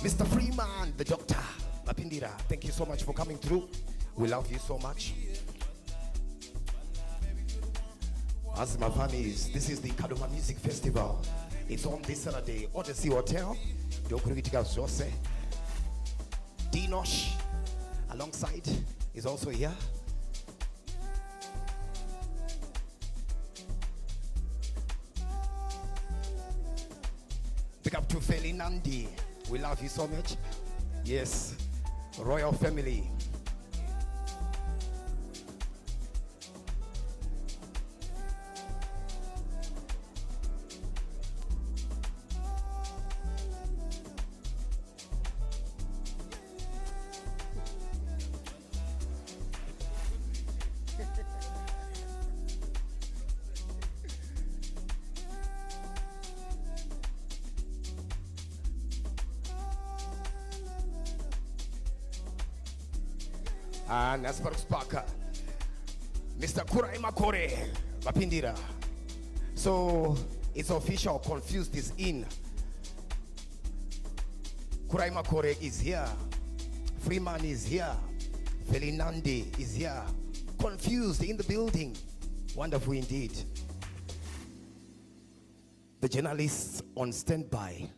Mr. Freeman, the doctor, Mapindira, thank you so much for coming through. We love you so much. As my families, this is the Kadoma Music Festival. It's on this Saturday, Odyssey Hotel. Dinosh, alongside, is also here. Pick up to Felinandi. We love you so much. Yes, royal family. And as for Sparker, Mr. Kuraima Kore, Bapindira. So it's official, Confused is in. Kuraima Kore is here. Freeman is here. Felinandi is here. Confused in the building. Wonderful indeed. The journalists on standby.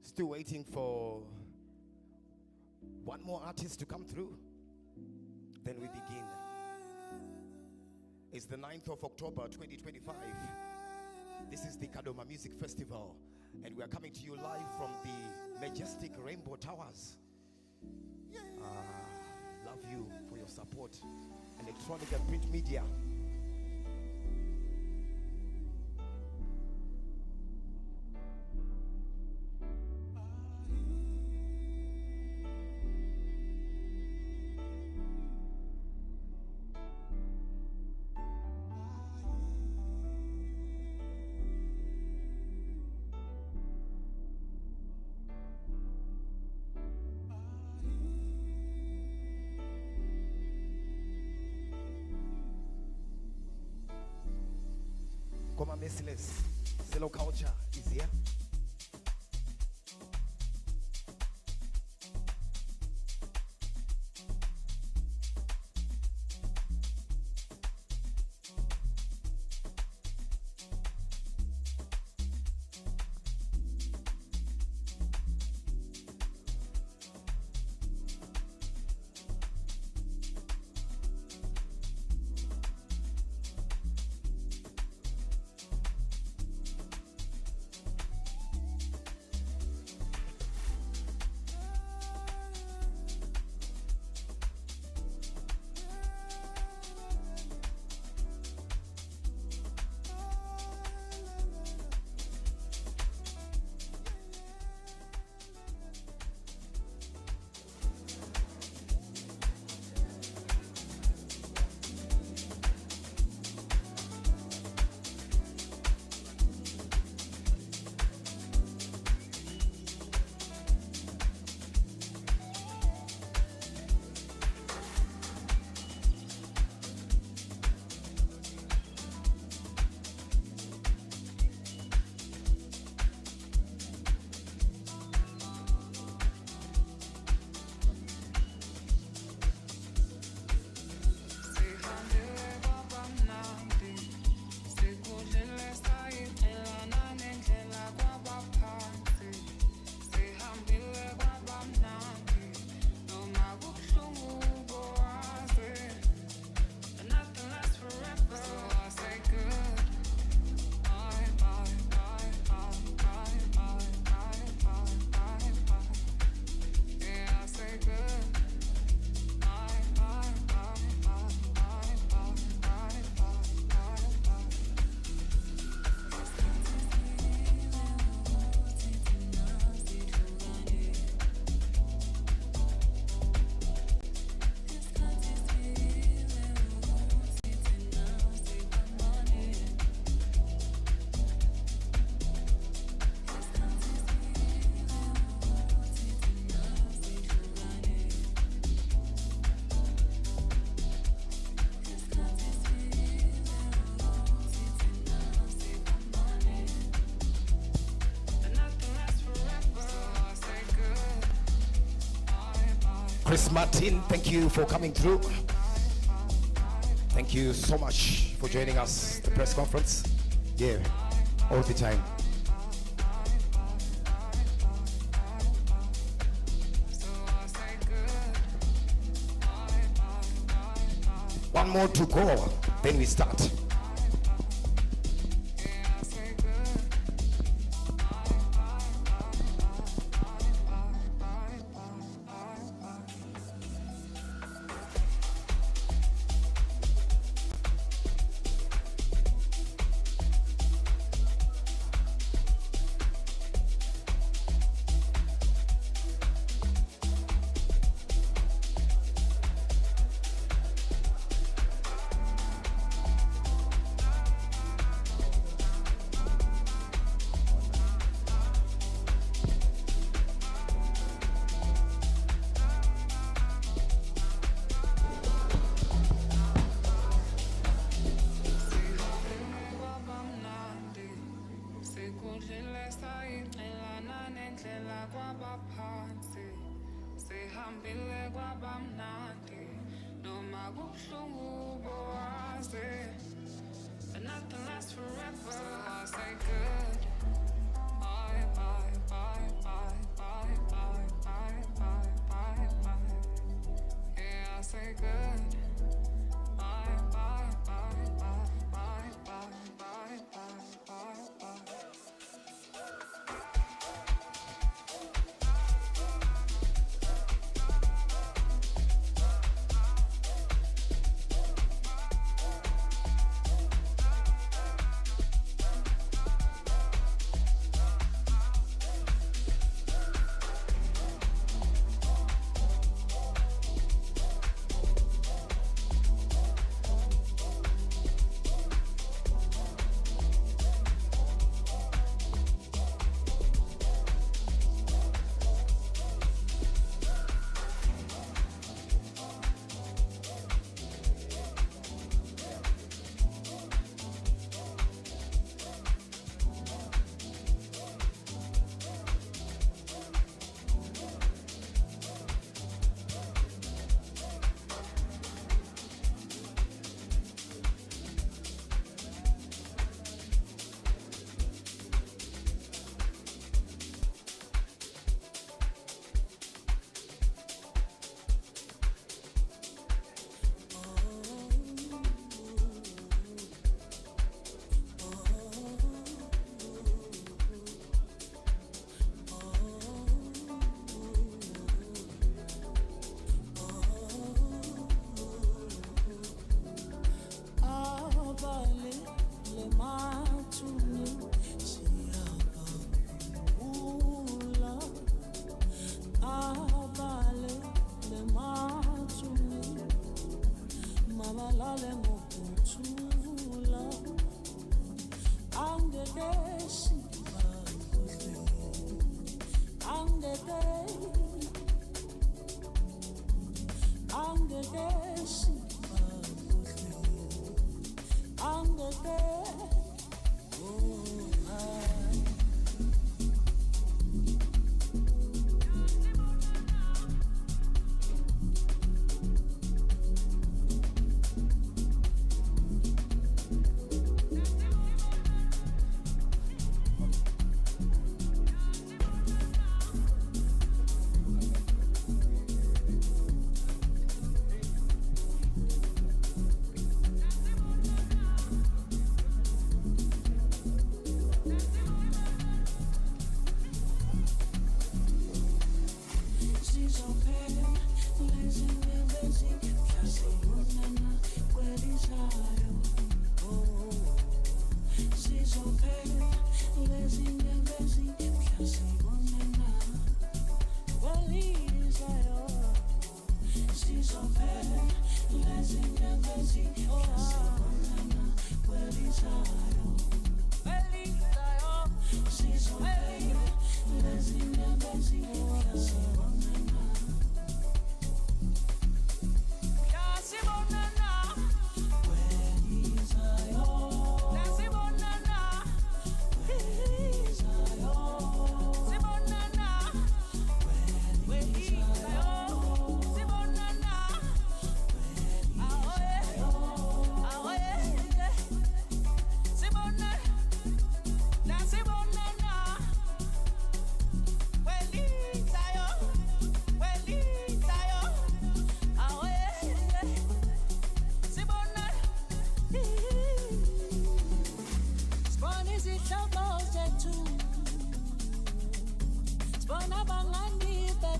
Still waiting for one more artist to come through. Then we begin. It's the 9th of October 2025. This is the Kadoma Music Festival, and we are coming to you live from the majestic Rainbow Towers. Love you for your support. Electronic and print media. Koma Merciless, Cello Culture is here. Miss Martin, thank you for coming through. Thank you so much for joining us, the press conference. Yeah, all the time. One more to go, then we start.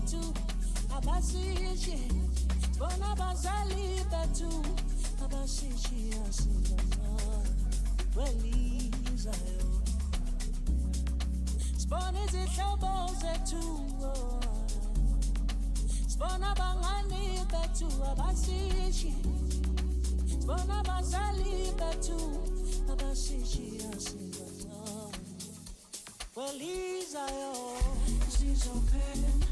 bethu abasishiye bona bazali bethu abasishiye asingana welizayo sibona izihlobo zethu sibona abangani bethu abasishiye sibona bazali bethu abasishiye asingana welizayo sizophela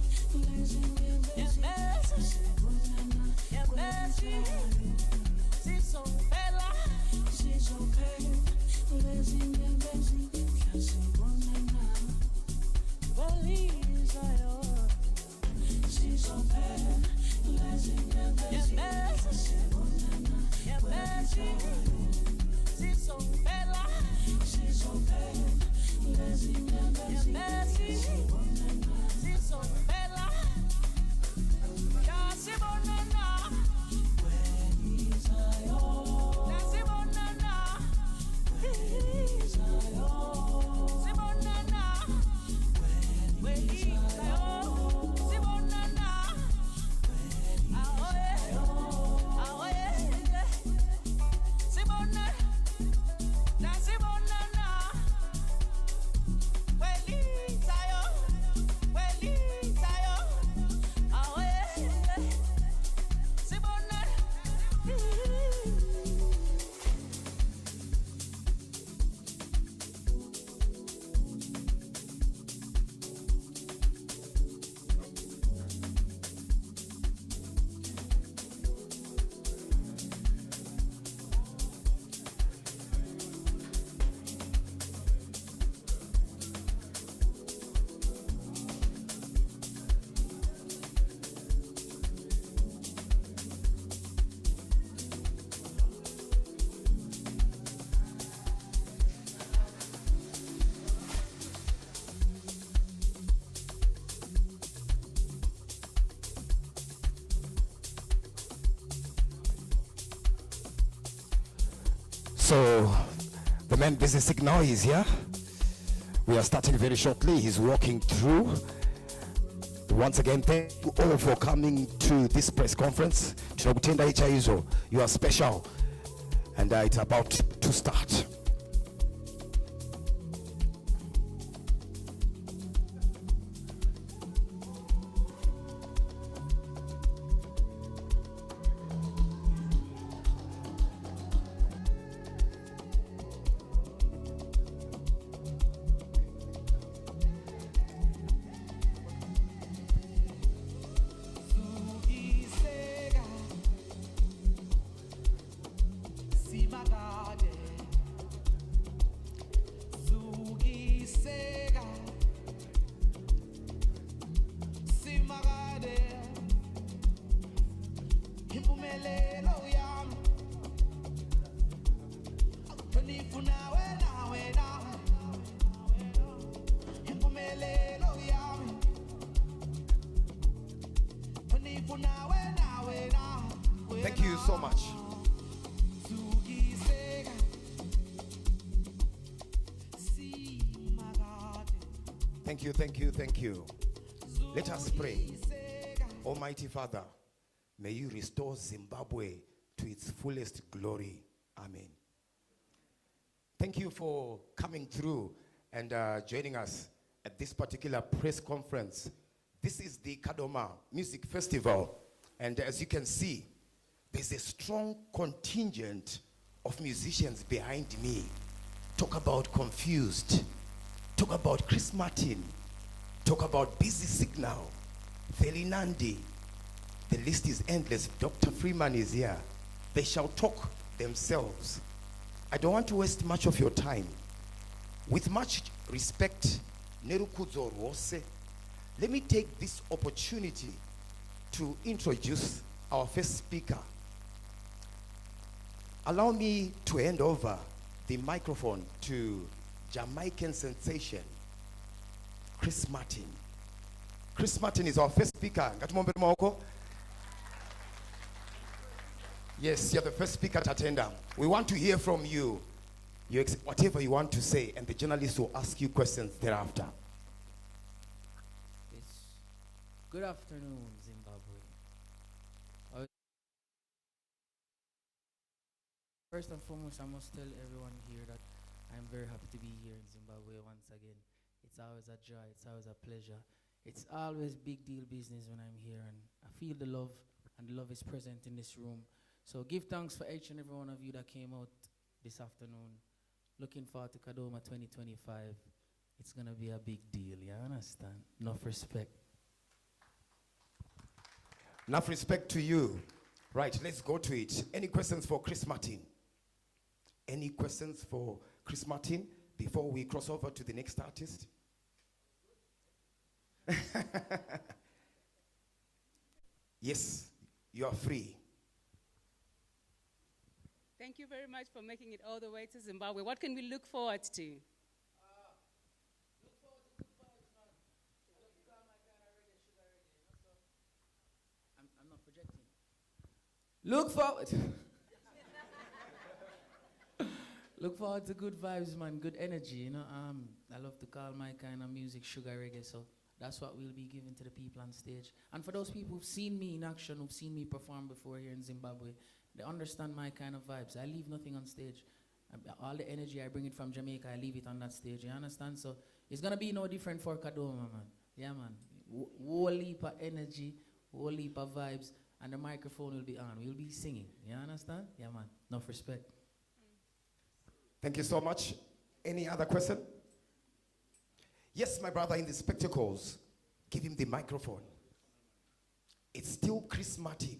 So, the man busy signal is here. We are starting very shortly. He's walking through. Once again, thank you all for coming to this press conference. You are special. And it's about to start. Thank you so much. Thank you, thank you, thank you. Let us pray. Almighty Father, may you restore Zimbabwe to its fullest glory. Amen. Thank you for coming through and joining us at this particular press conference. This is the Kadoma Music Festival. And as you can see, there's a strong contingent of musicians behind me. Talk about Confused. Talk about Chris Martin. Talk about Busy Signal. Felinandi. The list is endless. Dr. Freeman is here. They shall talk themselves. I don't want to waste much of your time. With much respect, Nerukuzo Rose, let me take this opportunity to introduce our first speaker. Allow me to hand over the microphone to Jamaican sensation, Chris Martin. Chris Martin is our first speaker. Yes, you're the first speaker to attend. We want to hear from you. Whatever you want to say, and the journalists will ask you questions thereafter. Yes. Good afternoon, Zimbabwe. Uh, First and foremost, I must tell everyone here that I'm very happy to be here in Zimbabwe once again. It's always a joy, it's always a pleasure. It's always big deal business when I'm here, and I feel the love, and the love is present in this room. So give thanks for each and every one of you that came out this afternoon. Looking forward to Kadoma 2025. It's gonna be a big deal, you understand? Enough respect. Enough respect to you. Right, let's go to it. Any questions for Chris Martin? Any questions for Chris Martin before we cross over to the next artist? Yes, you are free. Thank you very much for making it all the way to Zimbabwe. What can we look forward to? I'm not projecting. Look forward. Look forward to good vibes, man. Good energy, you know. I love to call my kind of music sugar reggae, so that's what we'll be giving to the people on stage. And for those people who've seen me in action, who've seen me perform before here in Zimbabwe, they understand my kind of vibes. I leave nothing on stage. All the energy, I bring it from Jamaica, I leave it on that stage, you understand? So it's gonna be no different for Kadoma, man. Yeah, man. Whole heap of energy, whole heap of vibes, and the microphone will be on. We'll be singing, you understand? Yeah, man. Enough respect. Thank you so much. Any other question? Yes, my brother in the spectacles. Give him the microphone. It's still Chris Martin.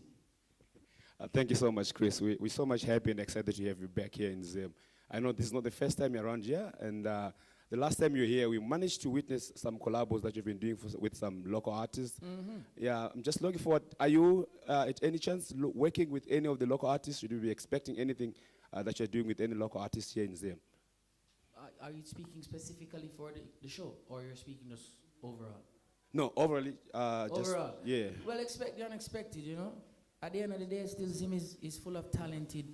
Thank you so much, Chris. We're so much happy and excited to have you back here in Zim. I know this is not the first time you're around here, and the last time you were here, we managed to witness some collabos that you've been doing with some local artists. Mm-hmm. Yeah, I'm just looking forward. Are you, at any chance, working with any of the local artists? Should we be expecting anything that you're doing with any local artists here in Zim? Are you speaking specifically for the show, or you're speaking just overall? No, overall. Overall? Yeah. Well, expect the unexpected, you know? At the end of the day, still Zim is full of talented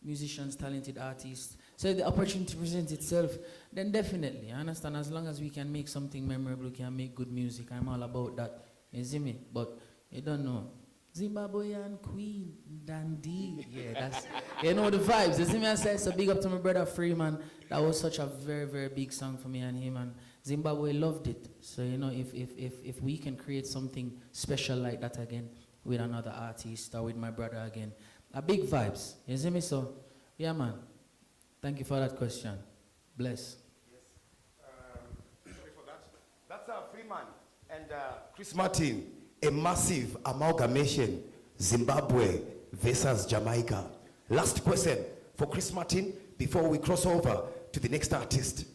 musicians, talented artists. So if the opportunity presents itself, then definitely, I understand, as long as we can make something memorable, we can make good music, I'm all about that. You see me? But you don't know. Zimbabwean Queen, Dandy. Yeah, that's, you know the vibes. You see me? I said, so big up to my brother Freeman. That was such a very, very big song for me and him, and Zimbabwe loved it. So, you know, if we can create something special like that again with another artist or with my brother again, a big vibes. You see me? So, yeah, man. Thank you for that question. Bless. Yes. Sorry for that. That's Freeman and Chris Martin. A massive amalgamation, Zimbabwe versus Jamaica. Last question for Chris Martin before we cross over to the next artist.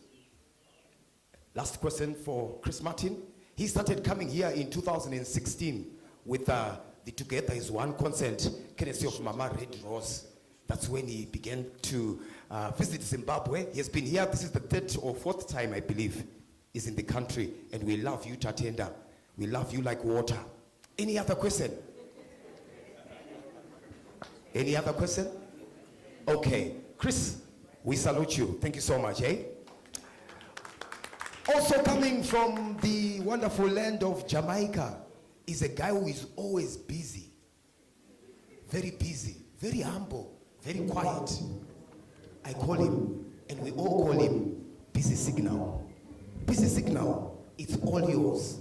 Last question for Chris Martin. He started coming here in 2016 with the Together is One concert, courtesy of Mama Red Rose. That's when he began to visit Zimbabwe. He has been here. This is the third or fourth time, I believe, he's in the country. And we love you, Tatenda. We love you like water. Any other question? Any other question? Okay. Chris, we salute you. Thank you so much, eh? Also coming from the wonderful land of Jamaica is a guy who is always busy. Very busy, very humble, very quiet. I call him, and we all call him, Busy Signal. Busy Signal, it's all yours.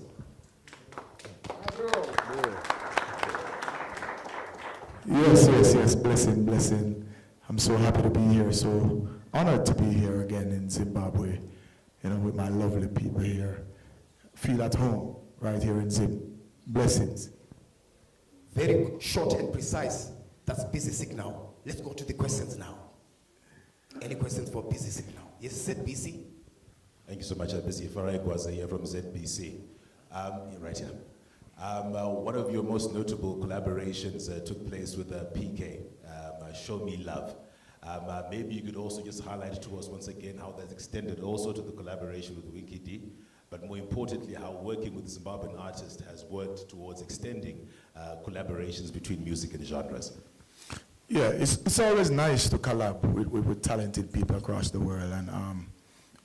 Yes, blessing. I'm so happy to be here, so honored to be here again in Zimbabwe, you know, with my lovely people here. Feel at home right here in Zim. Blessings. Very short and precise. That's Busy Signal. Let's go to the questions now. Any questions for Busy Signal? Yes, ZBC. Thank you so much, Busy. Farai Gwaza here from ZBC. Right here. One of your most notable collaborations took place with PK, Show Me Love. Maybe you could also just highlight to us once again how that's extended also to the collaboration with Winky D, but more importantly, how working with Zimbabwean artists has worked towards extending collaborations between music and genres. Yeah, it's always nice to collab with talented people across the world, and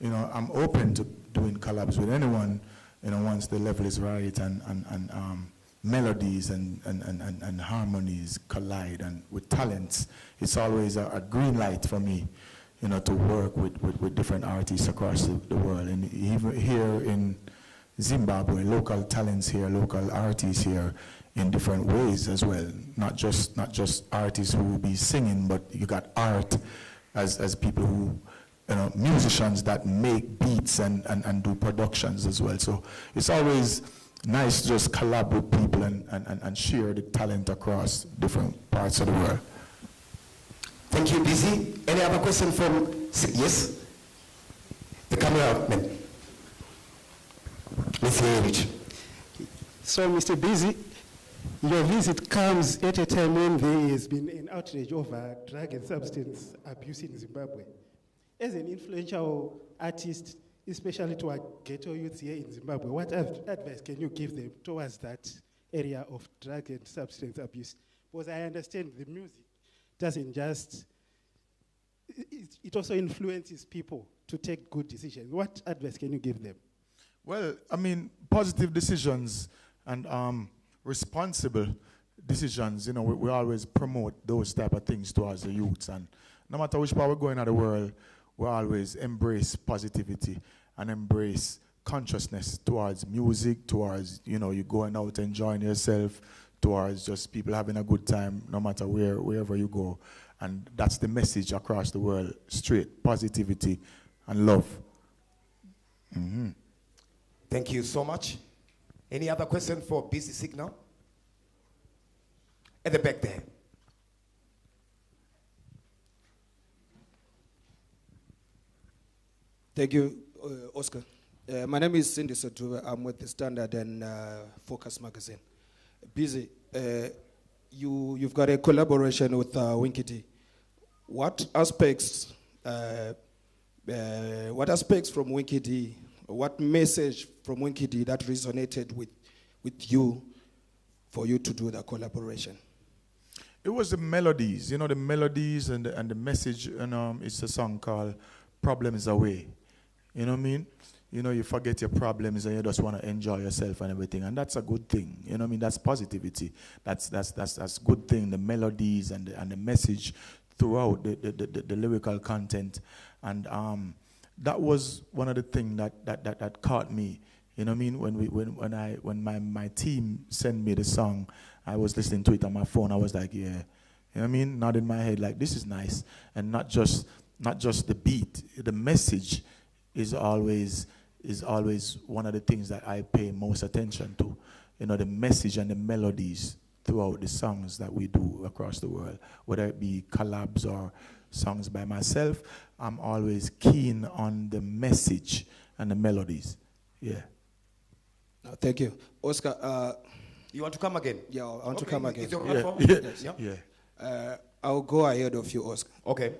you know, I'm open to doing collabs with anyone, you know, once the level is right and melodies and harmonies collide, and with talents, it's always a green light for me, to work with different artists across the world. And even here in Zimbabwe, local talents here, local artists here in different ways as well. Not just artists who will be singing, but you got art as people who, musicians that make beats and do productions as well. So it's always nice to just collab with people and share the talent across different parts of the world. Thank you, Busy. Any other question from, yes? The cameraman. Let's hear it. So, Mr. Busy, your visit comes at a time when there has been an outrage over drug and substance abuse in Zimbabwe. As an influential artist, especially to our ghetto youths here in Zimbabwe, what advice can you give them towards that area of drug and substance abuse? Because I understand the music doesn't just, it also influences people to take good decisions. What advice can you give them? Well, I mean, positive decisions and responsible decisions, we always promote those type of things towards the youths. And no matter which part we're going in the world, we always embrace positivity and embrace consciousness towards music, towards, you going out enjoying yourself, towards just people having a good time no matter wherever you go. And that's the message across the world, straight positivity and love. Mm-hmm. Thank you so much. Any other question for Busy Signal? At the back there. Thank you, Oscar. My name is Cindy Sotu. I'm with the Standard and Focus magazine. Busy, you've got a collaboration with Winky D. What aspects from Winky D, what message from Winky D that resonated with you for you to do the collaboration? It was the melodies, the melodies and the message, and it's a song called Problems Away. You know what I mean? You forget your problems and you just want to enjoy yourself and everything, and that's a good thing. You know what I mean? That's positivity. That's a good thing. The melodies and the message throughout the lyrical content, and that was one of the things that caught me. You know what I mean? When my team sent me the song, I was listening to it on my phone. I was like, yeah. You know what I mean? Nodding my head like, this is nice, and not just the beat. The message is always one of the things that I pay most attention to. The message and the melodies throughout the songs that we do across the world, whether it be collabs or songs by myself. I'm always keen on the message and the melodies. Yeah. Thank you. Oscar, you want to come again? Yeah, I want to come again. Is your platform? Yes. Yeah. I'll go ahead of you, Oscar. Okay.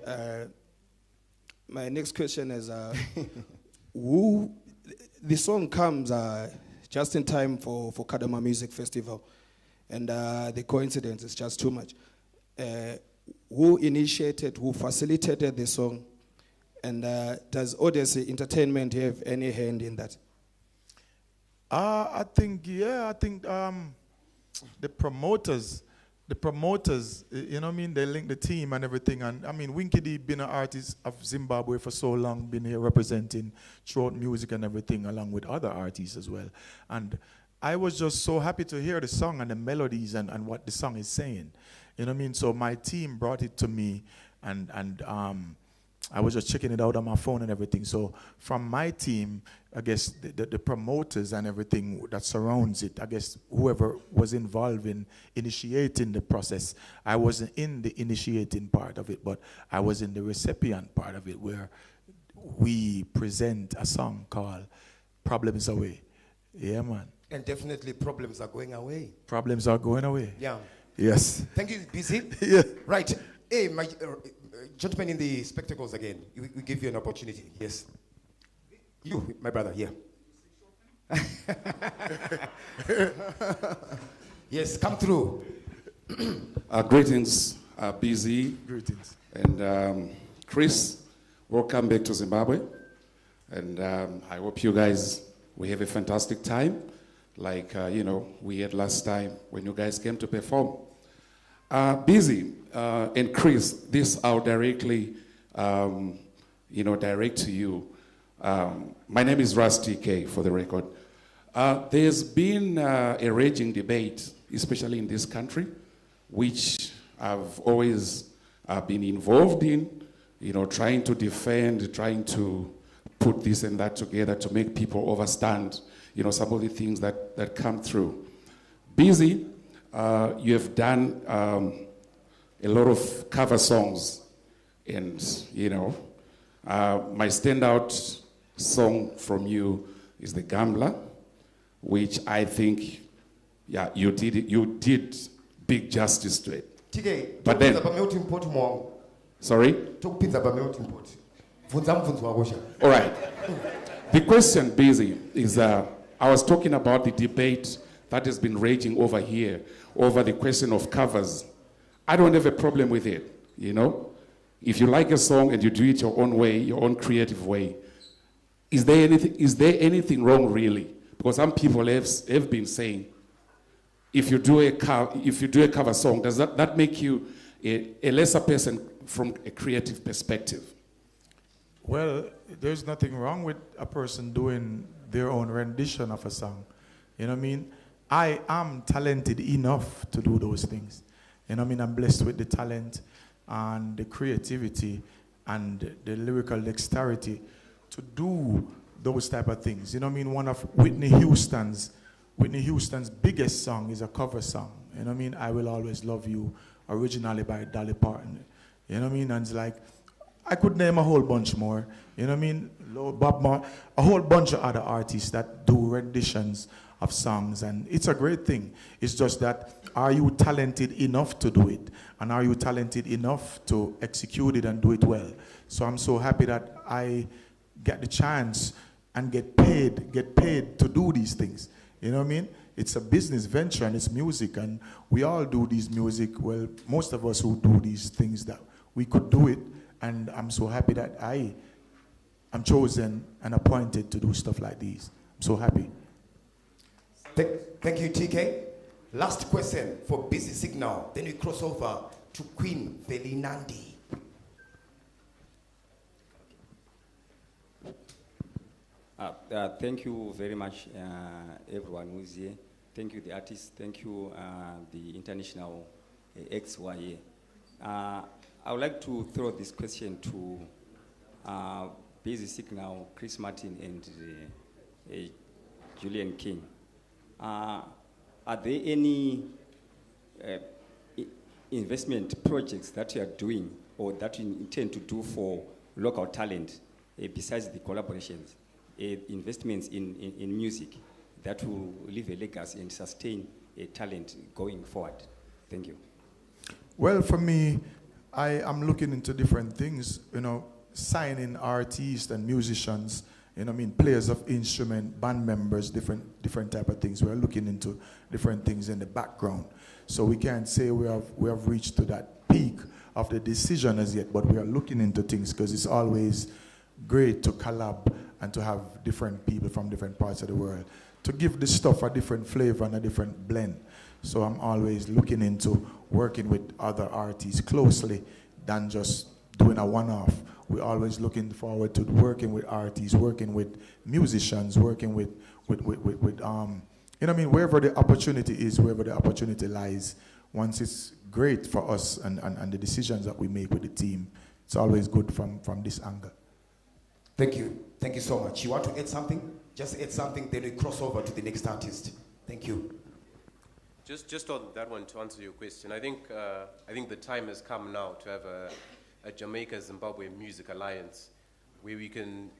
My next question is, the song comes just in time for Kadoma Music Festival, and the coincidence is just too much. Who facilitated the song, and does Odyssey Entertainment have any hand in that? I think the promoters, you know what I mean, they link the team and everything. And I mean, Winky D been an artist of Zimbabwe for so long, been here representing throughout music and everything, along with other artists as well. And I was just so happy to hear the song and the melodies and what the song is saying. You know what I mean? So my team brought it to me, and I was just checking it out on my phone and everything. So from my team, I guess the promoters and everything that surrounds it, I guess whoever was involved in initiating the process, I wasn't in the initiating part of it, but I was in the recipient part of it, where we present a song called Problems Away. Yeah, man. And definitely problems are going away. Problems are going away. Yeah. Yes. Thank you, Busy. Yeah. Right. Hey, my gentleman in the spectacles again. We give you an opportunity. Yes. You, my brother, here. Yes, come through. Greetings, Busy. Greetings. And Chris, welcome back to Zimbabwe. And I hope you guys will have a fantastic time. like, we had last time when you guys came to perform. Busy and Chris, this I'll directly, direct to you. My name is Rusty K, for the record. There's been a raging debate, especially in this country, which I've always been involved in, trying to defend, trying to put this and that together to make people understand, some of the things that come through. Busy, you have done a lot of cover songs, and, my standout song from you is The Gambler, which I think, you did big justice to it. But then, sorry? All right. The question, Busy, is I was talking about the debate that has been raging over here, over the question of covers. I don't have a problem with it, If you like a song and you do it your own way, your own creative way, is there anything wrong, really? Because some people have been saying, if you do a cover song, does that make you a lesser person from a creative perspective? Well, there's nothing wrong with a person doing their own rendition of a song. You know what I mean? I am talented enough to do those things. You know what I mean? I'm blessed with the talent and the creativity and the lyrical dexterity to do those type of things. You know what I mean? One of Whitney Houston's biggest song is a cover song. You know what I mean? I Will Always Love You, originally by Dolly Parton. You know what I mean? And it's like, I could name a whole bunch more. You know what I mean? Bob Marley, a whole bunch of other artists that do renditions of songs, and it's a great thing. It's just that, are you talented enough to do it? And are you talented enough to execute it and do it well? So I'm so happy that I get the chance and get paid to do these things. You know what I mean? It's a business venture and it's music, and we all do these music. Well, most of us who do these things, that we could do it, and I'm so happy that I'm chosen and appointed to do stuff like these. I'm so happy. Thank you, TK. Last question for Busy Signal. Then we cross over to Queen Felinandi. Thank you very much, everyone who's here. Thank you, the artists. Thank you, the international XYA. I would like to throw this question to Busy Signal, Chris Martin, and Julian King. Are there any investment projects that you are doing or that you intend to do for local talent besides the collaborations, investments in music that will leave a legacy and sustain a talent going forward? Thank you. Well, for me, I am looking into different things, signing artists and musicians, players of instrument, band members, different type of things. We're looking into different things in the background. So we can't say we have reached to that peak of the decision as yet, but we are looking into things because it's always great to collab and to have different people from different parts of the world to give the stuff a different flavor and a different blend. So I'm always looking into working with other artists closely than just doing a one-off. We're always looking forward to working with artists, working with musicians, working with wherever the opportunity is, wherever the opportunity lies. Once it's great for us and the decisions that we make with the team, it's always good from this angle. Thank you. Thank you so much. You want to add something? Just add something, then we cross over to the next artist. Thank you. Just on that one, to answer your question, I think the time has come now to have a Jamaica-Zimbabwe Music Alliance where we can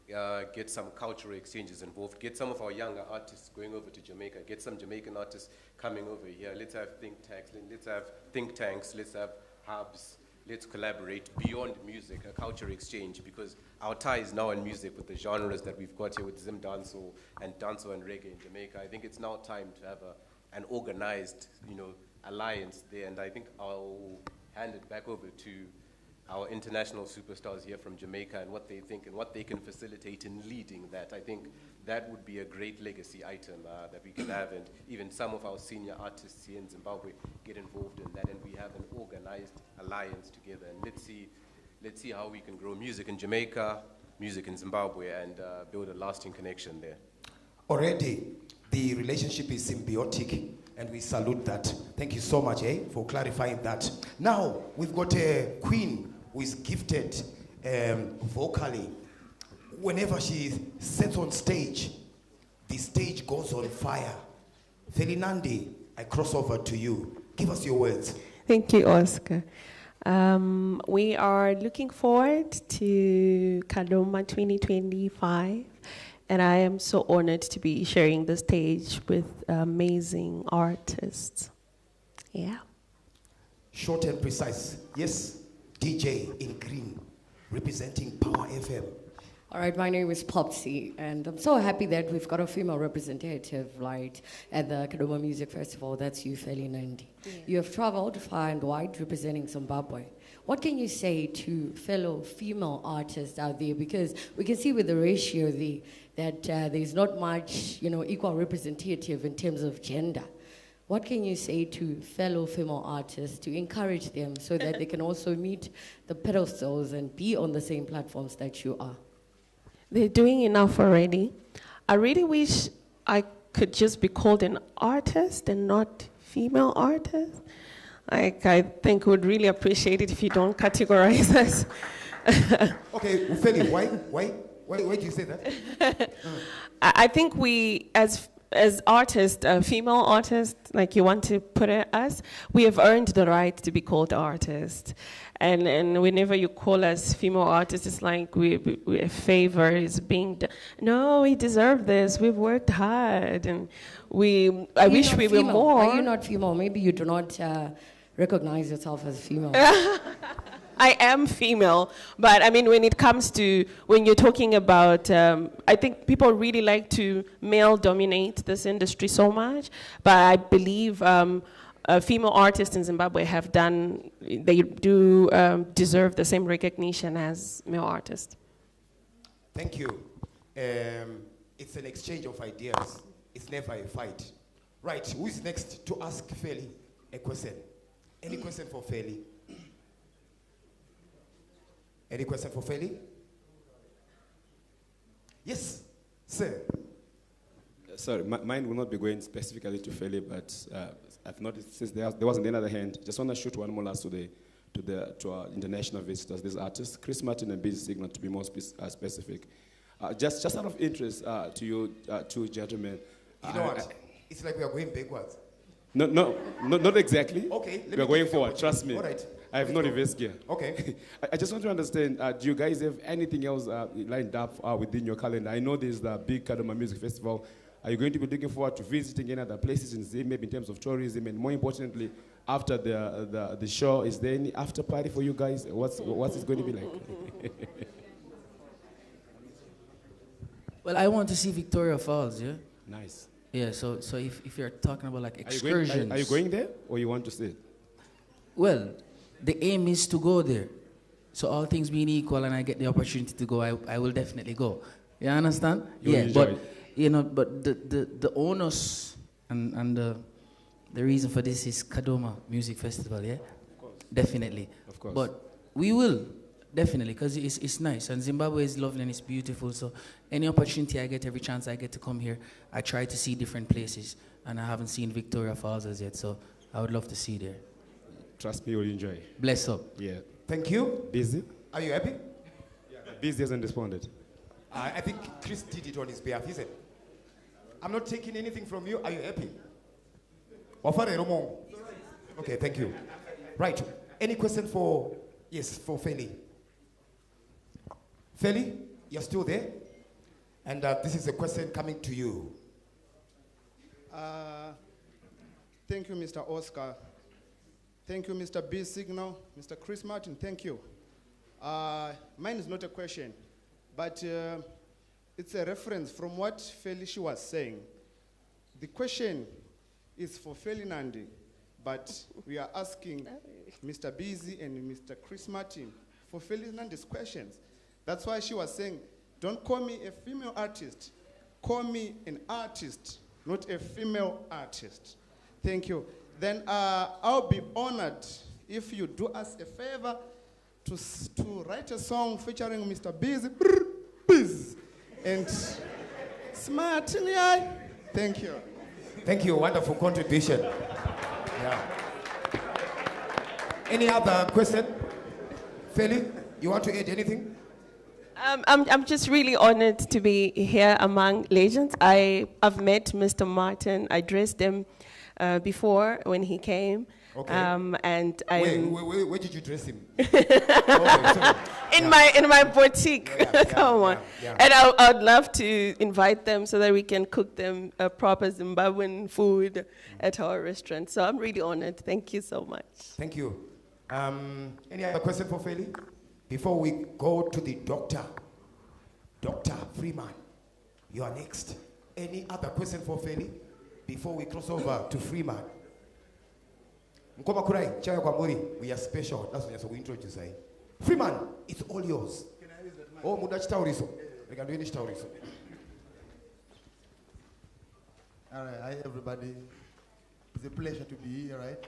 get some cultural exchanges involved, get some of our younger artists going over to Jamaica, get some Jamaican artists coming over here. Let's have think tanks, let's have hubs, let's collaborate beyond music, a culture exchange, because our tie is now in music with the genres that we've got here with Zim Dancehall and Dancehall and Reggae in Jamaica. I think it's now time to have an organized, alliance there, and I think I'll hand it back over to our international superstars here from Jamaica and what they think and what they can facilitate in leading that. I think that would be a great legacy item that we can have, and even some of our senior artists here in Zimbabwe get involved in that, and we have an organized alliance together. And let's see how we can grow music in Jamaica, music in Zimbabwe, and build a lasting connection there. Already, the relationship is symbiotic, and we salute that. Thank you so much, for clarifying that. Now, we've got a queen who is gifted vocally. Whenever she sits on stage, the stage goes on fire. Felinandi, I cross over to you. Give us your words. Thank you, Oscar. We are looking forward to Kadoma 2025, and I am so honored to be sharing the stage with amazing artists. Yeah. Short and precise. Yes, DJ in green, representing Power FM. All right, my name is Popsy, and I'm so happy that we've got a female representative, right, at the Kadoma Music Festival. That's you, Felinandi. Yeah. You have traveled far and wide representing Zimbabwe. What can you say to fellow female artists out there? Because we can see with the ratio that there's not much, equal representative in terms of gender. What can you say to fellow female artists to encourage them so that they can also meet the pedestals and be on the same platforms that you are? They're doing enough already. I really wish I could just be called an artist and not female artist. I think would really appreciate it if you don't categorize us. Okay, Ufeli, why do you say that? I think we, as artists, female artists, like you want to put it as, we have earned the right to be called artists. And whenever you call us female artists, it's like a favor is being done. No, we deserve this. We've worked hard, and I wish we were more. Are you not female? Maybe you do not recognize yourself as female. I am female, but I mean, when you're talking about, I think people really like to male dominate this industry so much, but I believe female artists in Zimbabwe they do deserve the same recognition as male artists. Thank you. It's an exchange of ideas. It's never a fight. Right, who is next to ask Feli a question? Any question for Feli? Any question for Feli? Yes, sir. Sorry, mine will not be going specifically to Feli, but I've noticed since there wasn't another hand, just want to shoot one more last to our international visitors, these artists, Chris Martin and Busy Signal, to be more specific. Just out of interest to you two gentlemen. You know what? It's like we are going backwards. No, not exactly. Okay. We are going forward, trust me. All right. I have no reverse gear. Okay. I just want to understand, do you guys have anything else lined up within your calendar? I know there's the big Kadoma Music Festival. Are you going to be looking forward to visiting any other places in Zim, maybe in terms of tourism? And more importantly, after the show, is there any after party for you guys? What's it going to be like? Well, I want to see Victoria Falls, yeah? Nice. Yeah, so if you're talking about like excursions. Are you going there, or you want to stay? Well, the aim is to go there. So all things being equal and I get the opportunity to go, I will definitely go. You understand? But the onus and the reason for this is Kadoma Music Festival, yeah? Of course. Definitely. Of course. But we will, definitely, because it's nice. And Zimbabwe is lovely and it's beautiful. So any opportunity I get, every chance I get to come here, I try to see different places. And I haven't seen Victoria Falls as yet, so I would love to see there. Trust me, you'll enjoy. Bless up. Yeah. Thank you. Busy? Are you happy? Yeah. Busy hasn't responded. I think Chris did it on his behalf. He said, I'm not taking anything from you. Are you happy? Okay, thank you. Right. Any question for Feli? Feli, you're still there? And this is a question coming to you. Thank you, Mr. Oscar. Thank you, Mr. B Signal, Mr. Chris Martin, thank you. Mine is not a question, but it's a reference from what Felicia was saying. The question is for Felinandi, but we are asking Mr. Busy and Mr. Chris Martin for Felinandi's questions. That's why she was saying, don't call me a female artist. Call me an artist, not a female artist. Thank you. Then I'll be honored if you do us a favor to write a song featuring Mr. Biz and Smart in the eye. Thank you. Thank you, wonderful contribution. Yeah. Any other question? Feli, you want to add anything? I'm just really honored to be here among legends. I've met Mr. Martin. I dressed him before when he came. Okay. And where did you dress him? In my boutique. Come on. Yeah. And I'd love to invite them so that we can cook them proper Zimbabwean food at our restaurant. So I'm really honored. Thank you so much. Thank you. Any other question for Feli? Before we go to the doctor, Dr. Freeman, you are next. Any other question for Feli? Before we cross over to Freeman. Mkoma Kurai, Chaya Kwamuri, we are special. That's what we introduce. Freeman, it's all yours. Can I use that mic? Oh, Mudach Tauriso. We can do any Tauriso. All right, hi everybody. It's a pleasure to be here, right?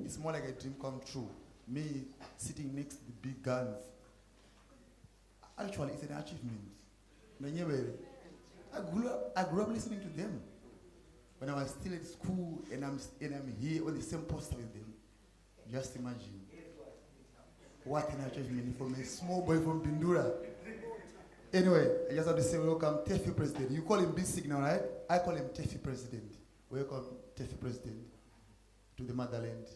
It's more like a dream come true. Me sitting next to the big guns. Actually, it's an achievement. I grew up listening to them. When I was still at school and I'm here on the same poster with them. Just imagine. What an achievement from a small boy from Pindura. Anyway, I just have to say welcome, Tefi President. You call him Big Signal, right? I call him Tefi President. Welcome, Tefi President, to the motherland.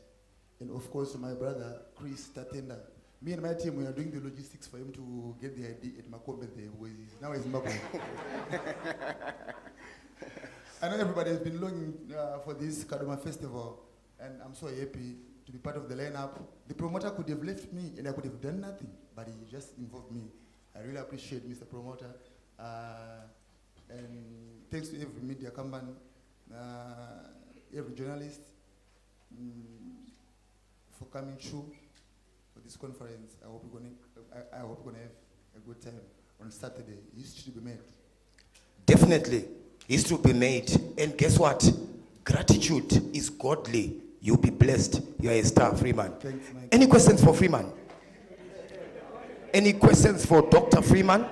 And of course, my brother, Chris Tatenda. Me and my team, we are doing the logistics for him to get the ID at Makobe there, where he is. Now he's Zimbabwe. I know everybody has been longing for this Kadoma festival, and I'm so happy to be part of the lineup. The promoter could have left me, and I could have done nothing, but he just involved me. I really appreciate Mr. Promoter, and thanks to every media company, every journalist, for coming through for this conference. I hope we're gonna have a good time on Saturday. History to be made. Definitely, history to be made. And guess what? Gratitude is godly. You'll be blessed. You are a star, Freeman. Thanks, Mike. Any questions for Freeman? Any questions for Dr. Freeman?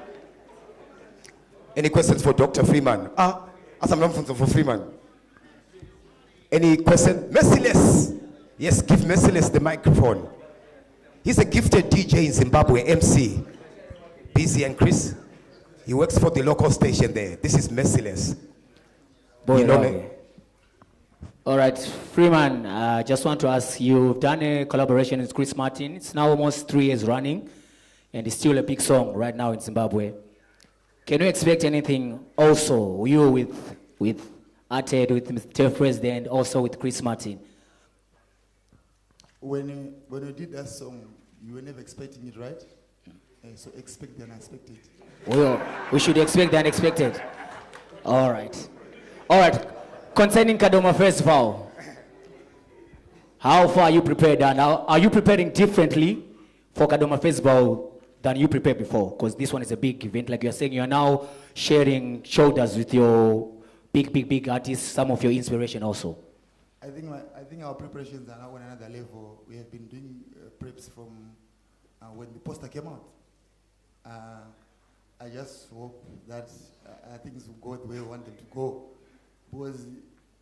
Any questions for Dr. Freeman? As I'm not for Freeman. Any question? Merciless. Yes, give Merciless the microphone. He's a gifted DJ in Zimbabwe, MC. Busy and Chris. He works for the local station there. This is Merciless. Boy, all right, Freeman, I just want to ask, you've done a collaboration with Chris Martin. It's now almost 3 years running, and it's still a big song right now in Zimbabwe. Can you expect anything also, you with Arted, with Mr. President, also with Chris Martin? When you did that song, you were never expecting it, right? So expect the unexpected. We should expect the unexpected. All right. All right. Concerning Kadoma Festival, how far are you prepared? And are you preparing differently for Kadoma Festival than you prepared before? Because this one is a big event. Like you're saying, you're now sharing shoulders with your big artists, some of your inspiration also. I think our preparations are now on another level. We have been doing preps from when the poster came out. I just hope that things will go the way we want them to go. Because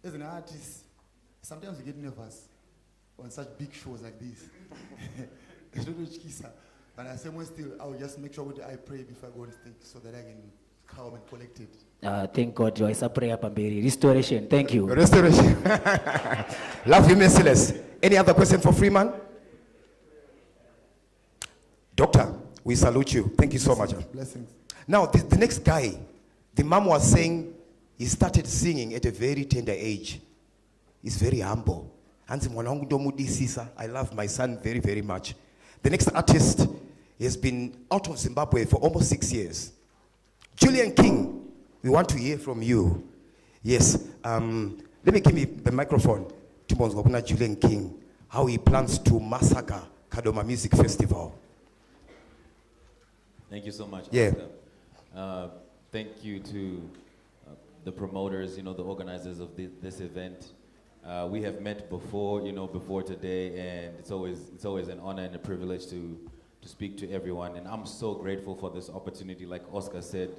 as an artist, sometimes you get nervous on such big shows like this. But I say more still, I will just make sure that I pray before I go on stage so that I can calm and collected. Thank God, Joyce. I pray Pamberi. Restoration. Thank you. Restoration. Love you, Merciless. Any other question for Freeman? Doctor, we salute you. Thank you so much. Blessings. Now, the next guy, the mom was saying he started singing at a very tender age. He's very humble. I love my son very, very much. The next artist has been out of Zimbabwe for almost 6 years. Julian King, we want to hear from you. Yes, let me give me the microphone to Julian King, how he plans to massacre Kadoma Music Festival. Thank you so much. Yeah. Oscar. Thank you to the promoters, the organizers of this event. We have met before, before today, and it's always an honor and a privilege to speak to everyone. And I'm so grateful for this opportunity. Like Oscar said,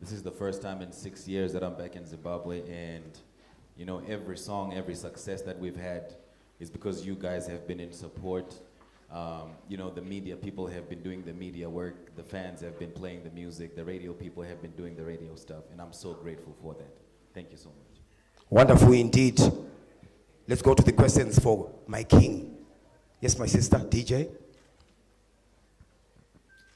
this is the first time in 6 years that I'm back in Zimbabwe, and every song, every success that we've had is because you guys have been in support. The media people have been doing the media work, the fans have been playing the music, the radio people have been doing the radio stuff, and I'm so grateful for that. Thank you so much. Wonderful indeed. Let's go to the questions for my king. Yes, my sister, DJ.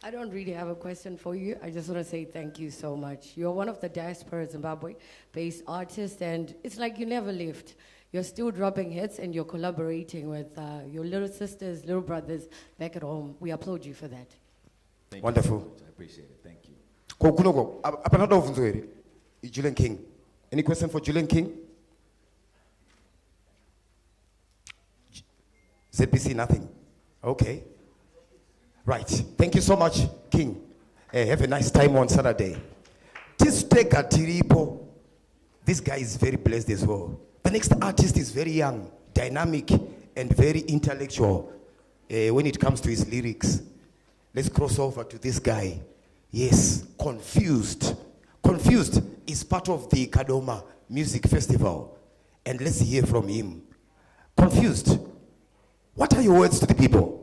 I don't really have a question for you. I just want to say thank you so much. You're one of the diaspora Zimbabwe-based artists, and it's like you never left. You're still dropping hits, and you're collaborating with your little sisters, little brothers back at home. We applaud you for that. Thank Wonderful. you so much. I appreciate it. Thank you. Julian King. Any question for Julian King? ZBC, nothing. Okay. Right. Thank you so much, King. Have a nice time on Saturday. This guy is very blessed as well. The next artist is very young, dynamic, and very intellectual when it comes to his lyrics. Let's cross over to this guy. Yes, Confused. Confused is part of the Kadoma Music Festival. And let's hear from him. Confused, what are your words to the people?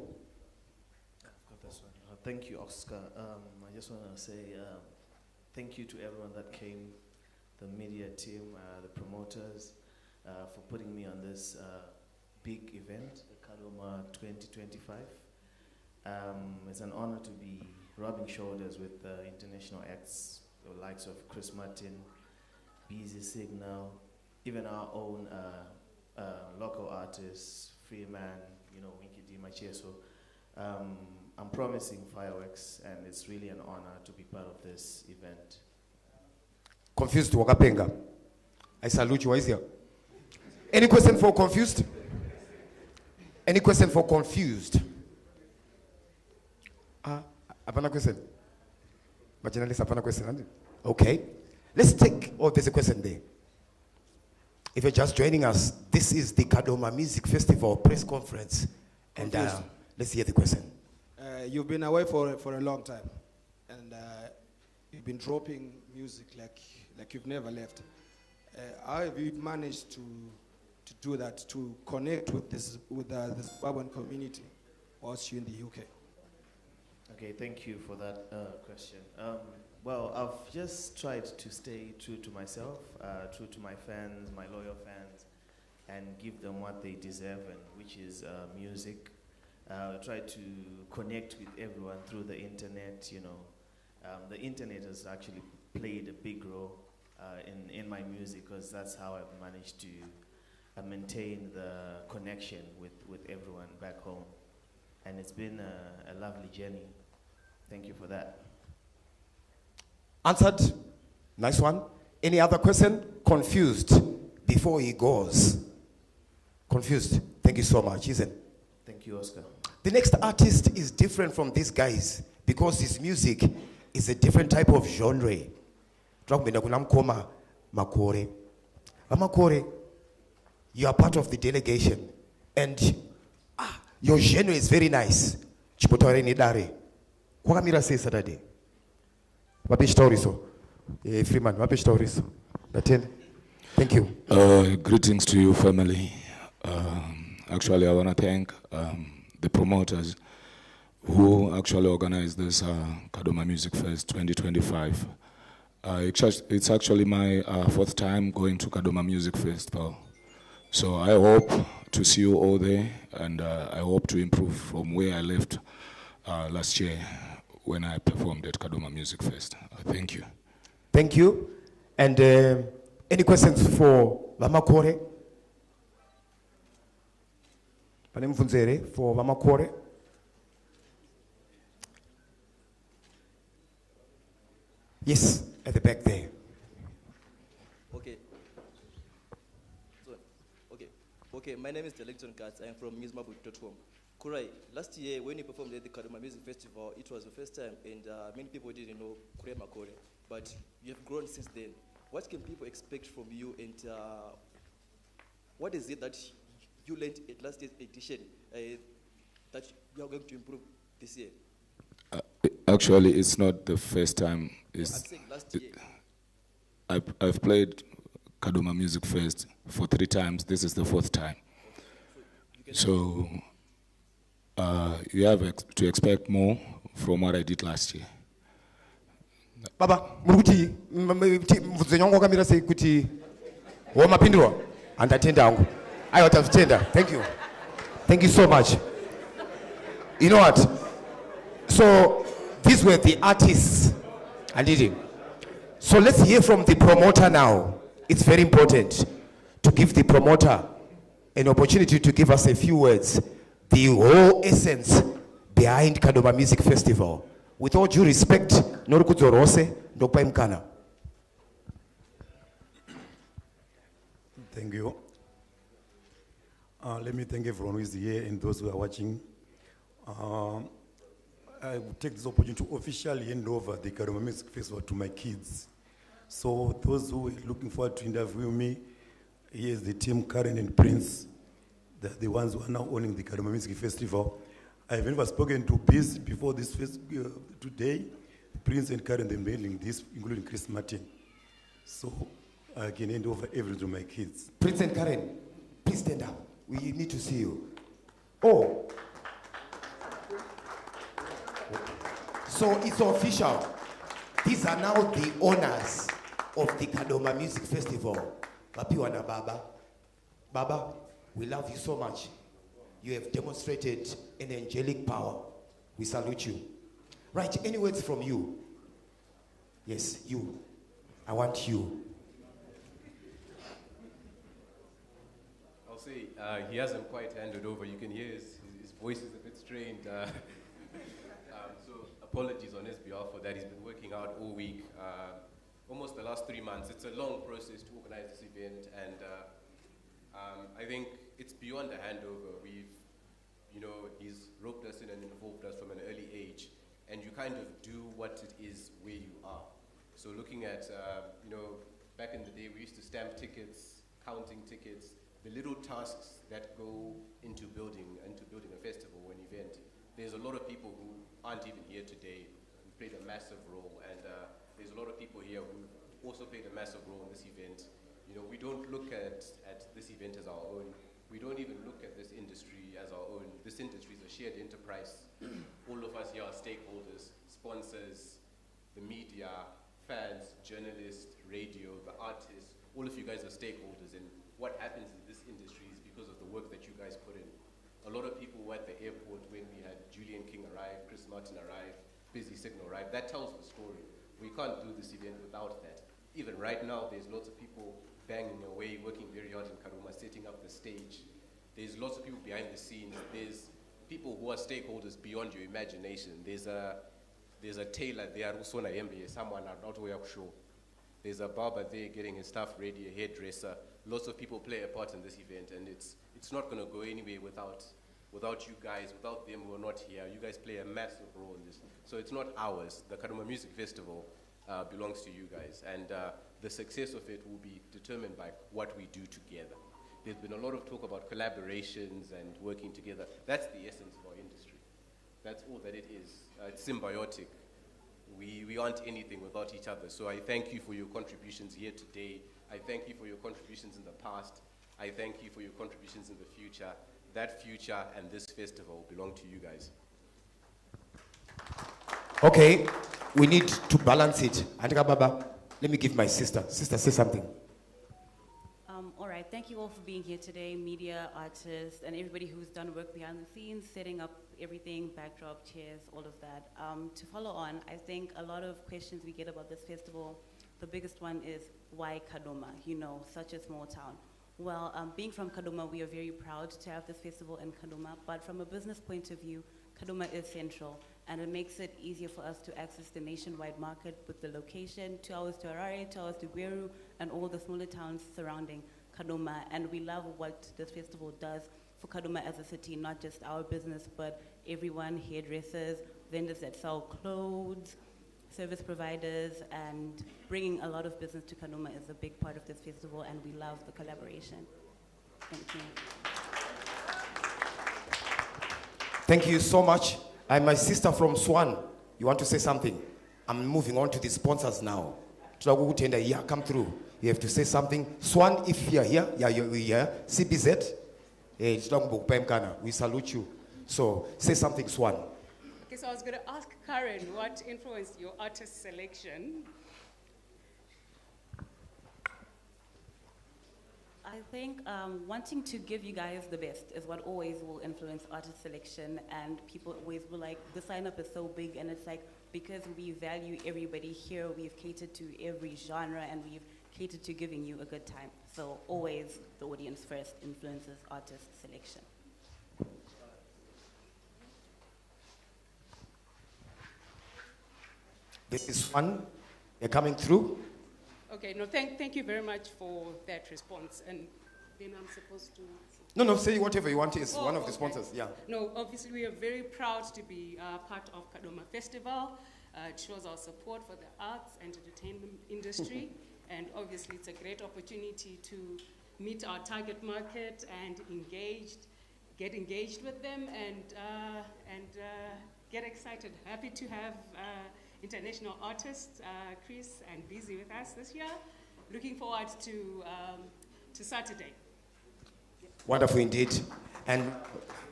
Thank you, Oscar. I just want to say thank you to everyone that came, the media team, the promoters, for putting me on this big event, the Kadoma 2025. It's an honor to be rubbing shoulders with international acts, the likes of Chris Martin, Busy Signal, even our own local artists, Freeman, Winky D. Macheso. I'm promising fireworks, and it's really an honor to be part of this event. Confused, Wakapenga. I salute you. Why is here? Any question for Confused? Any question for Confused? Apana question. Marginalist, apana question. Okay. Let's take, there's a question there. If you're just joining us, this is the Kadoma Music Festival press conference. And let's hear the question. You've been away for a long time, and you've been dropping music like you've never left. How have you managed to do that, to connect with the Zimbabwean community whilst you're in the UK? Okay, thank you for that question. Well, I've just tried to stay true to myself, true to my fans, my loyal fans, and give them what they deserve, and which is music. Try to connect with everyone through the internet. The internet has actually played a big role in my music, because that's how I've managed to maintain the connection with everyone back home, and it's been a lovely journey. Thank you for that. Answered. Nice one. Any other question? Confused before he goes. Confused. Thank you so much, isn't it? Thank you, Oscar. The next artist is different from these guys because his music is a different type of genre. Makore. Makore, you are part of the delegation, and your genre is very nice. Chipotore nidare. Kwakamira say Saturday. Wapi story so? Freeman, wapi story so? Thank you. Greetings to you, family. Actually, I want to thank the promoters who actually organized this Kadoma Music Fest 2025. It's actually my fourth time going to Kadoma Music Festival. So I hope to see you all there, and I hope to improve from where I left last year when I performed at Kadoma Music Fest. Thank you. Thank you. And any questions for Vamakore? For Vamakore? Yes, at the back there. Okay. Okay, my name is Delecton Katz. I'm from musemabook.com. Kurai, last year when you performed at the Kadoma Music Festival, it was the first time, and many people didn't know Kure Makore, but you have grown since then. What can people expect from you, and what is it that you learned at last year's edition that you are going to improve this year? Actually, it's not the first time. I'm saying last year. I've played Kadoma Music Fest for 3 times. This is the 4th time. So you have to expect more from what I did last year. Baba, muri kuti mvudzo yangu wakamira sei kuti wamapindwa andatenda hangu. Ayo tafutenda. Thank you. Thank you so much. You know what? So these were the artists and did it. So let's hear from the promoter now. It's very important to give the promoter an opportunity to give us a few words, the whole essence behind Kadoma Music Festival. With all due respect, Norukudzo Rose, Ndopa Imkana. Thank you. Let me thank everyone who is here and those who are watching. I will take this opportunity to officially hand over the Kadoma Music Festival to my kids. So those who are looking forward to interview me, here's the team, Karen and Prince, the ones who are now owning the Kadoma Music Festival. I've never spoken to Biz before this today. Prince and Karen, they're handling this, including Chris Martin. So I can hand over everything to my kids. Prince and Karen, please stand up. We need to see you. Oh. So it's official. These are now the owners of the Kadoma Music Festival. Mapiwa na Baba. Baba, we love you so much. You have demonstrated an angelic power. We salute you. Right, any words from you? Yes, you. I want you. I'll say he hasn't quite handed over. You can hear his voice is a bit strained. So apologies on his behalf for that. He's been working out all week, almost the last 3 months. It's a long process to organize this event, and I think it's beyond a handover. He's roped us in and involved us from an early age, and you kind of do what it is where you are. So looking at, back in the day, we used to stamp tickets, counting tickets, the little tasks that go into building a festival or an event. There's a lot of people who aren't even here today who played a massive role, and there's a lot of people here who also played a massive role in this event. We don't look at this event as our own. We don't even look at this industry as our own. This industry is a shared enterprise. All of us here are stakeholders, sponsors, the media, fans, journalists, radio, the artists. All of you guys are stakeholders, and what happens in this industry is because of the work that you guys put in. A lot of people were at the airport when we had Julian King arrive, Chris Martin arrive, Busy Signal arrive. That tells the story. We can't do this event without that. Even right now, there's lots of people banging away, working very hard in Kadoma, setting up the stage. There's lots of people behind the scenes. There's people who are stakeholders beyond your imagination. There's a tailor there, someone not way up show. There's a barber there getting his stuff ready, a hairdresser. Lots of people play a part in this event, and it's not going to go anywhere without you guys, without them who are not here. You guys play a massive role in this. So it's not ours. The Kadoma Music Festival belongs to you guys, and the success of it will be determined by what we do together. There's been a lot of talk about collaborations and working together. That's the essence of our industry. That's all that it is. It's symbiotic. We aren't anything without each other. So I thank you for your contributions here today. I thank you for your contributions in the past. I thank you for your contributions in the future. That future and this festival belong to you guys. Okay, we need to balance it. Andika Baba, let me give my sister. Sister, say something. All right, thank you all for being here today, media, artists, and everybody who's done work behind the scenes, setting up everything, backdrop, chairs, all of that. To follow on, I think a lot of questions we get about this festival, the biggest one is, why Kadoma? Such a small town. Well, being from Kadoma, we are very proud to have this festival in Kadoma, but from a business point of view, Kadoma is central, and it makes it easier for us to access the nationwide market with the location, 2 hours to Harare, 2 hours to Gweru, and all the smaller towns surrounding Kadoma. And we love what this festival does for Kadoma as a city, not just our business, but everyone, hairdressers, vendors that sell clothes, service providers, and bringing a lot of business to Kadoma is a big part of this festival, and we love the collaboration. Thank you. Thank you so much. I'm my sister from Swan. You want to say something? I'm moving on to the sponsors now. Yeah, come through. You have to say something. Swan, if you're here, yeah, you're here. CBZ, we salute you. So say something, Swan. Okay, so I was going to ask Karen what influenced your artist selection. I think wanting to give you guys the best is what always will influence artist selection, and people always will like, the sign up is so big, and it's like, because we value everybody here, we've catered to every genre, and we've catered to giving you a good time. So always the audience first influences artist selection. This is fun. You're coming through. Okay, no, thank you very much for that response. And then I'm supposed to... No, say whatever you want. It's one of the okay. sponsors, yeah. No, obviously we are very proud to be part of Kadoma Festival. It shows our support for the arts and entertainment industry. And obviously it's a great opportunity to meet our target market and get engaged with them and get excited. Happy to have international artists, Chris and Busy with us this year. Looking forward to Saturday. Wonderful indeed. And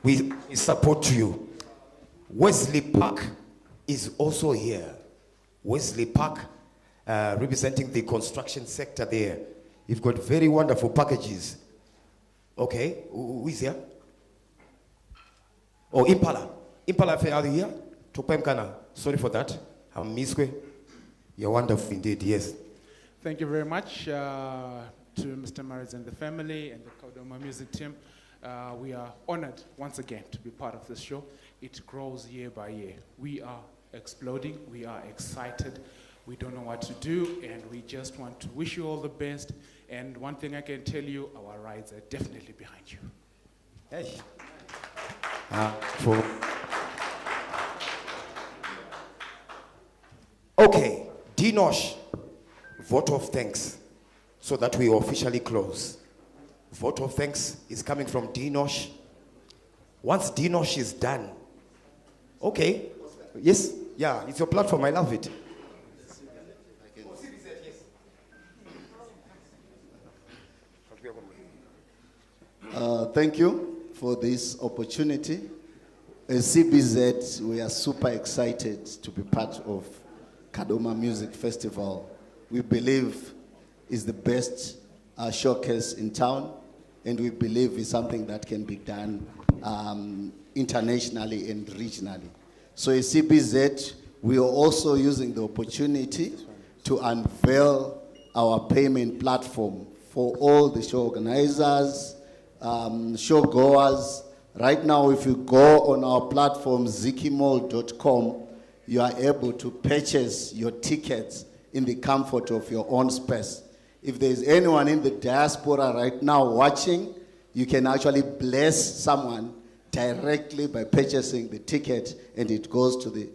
we support you. Wesley Park is also here. Wesley Park, representing the construction sector there. You've got very wonderful packages. Okay, who is here? Oh, Impala. Impala, are you here? Tupemkana. Sorry for that. Misque. You're wonderful indeed, yes. Thank you very much to Mr. Maris and the family and the Kadoma music team. We are honored once again to be part of this show. It grows year by year. We are exploding. We are excited. We don't know what to do, and we just want to wish you all the best. And one thing I can tell you, our rides are definitely behind you. Hey. Okay, Dinosh, vote of thanks, so that we officially close. Vote of thanks is coming from Dinosh. Once Dinosh is done, okay, yes, yeah, it's your platform, I love it. Thank you for this opportunity. As CBZ, we are super excited to be part of Kadoma Music Festival. We believe is the best showcase in town, and we believe is something that can be done internationally and regionally. So at CBZ, we are also using the opportunity to unveil our payment platform for all the show organizers, show goers. Right now, if you go on our platform, zikimall.com, you are able to purchase your tickets in the comfort of your own space. If there's anyone in the diaspora right now watching, you can actually bless someone directly by purchasing the ticket, and it goes to the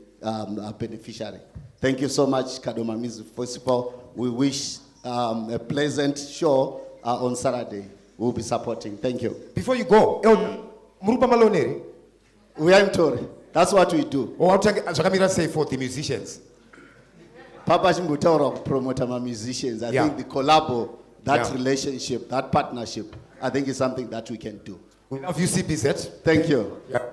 beneficiary. Thank you so much, Kadoma Music Festival. We wish a pleasant show on Saturday. We'll be supporting. Thank you. Before you go, we are in Tori. That's what we do. What Jakamira say for the musicians? Papa Chimbutaura promote my musicians. I think the collabo, that relationship, that partnership, I think is something that we can do. We love you, CBZ. Thank you. Yeah.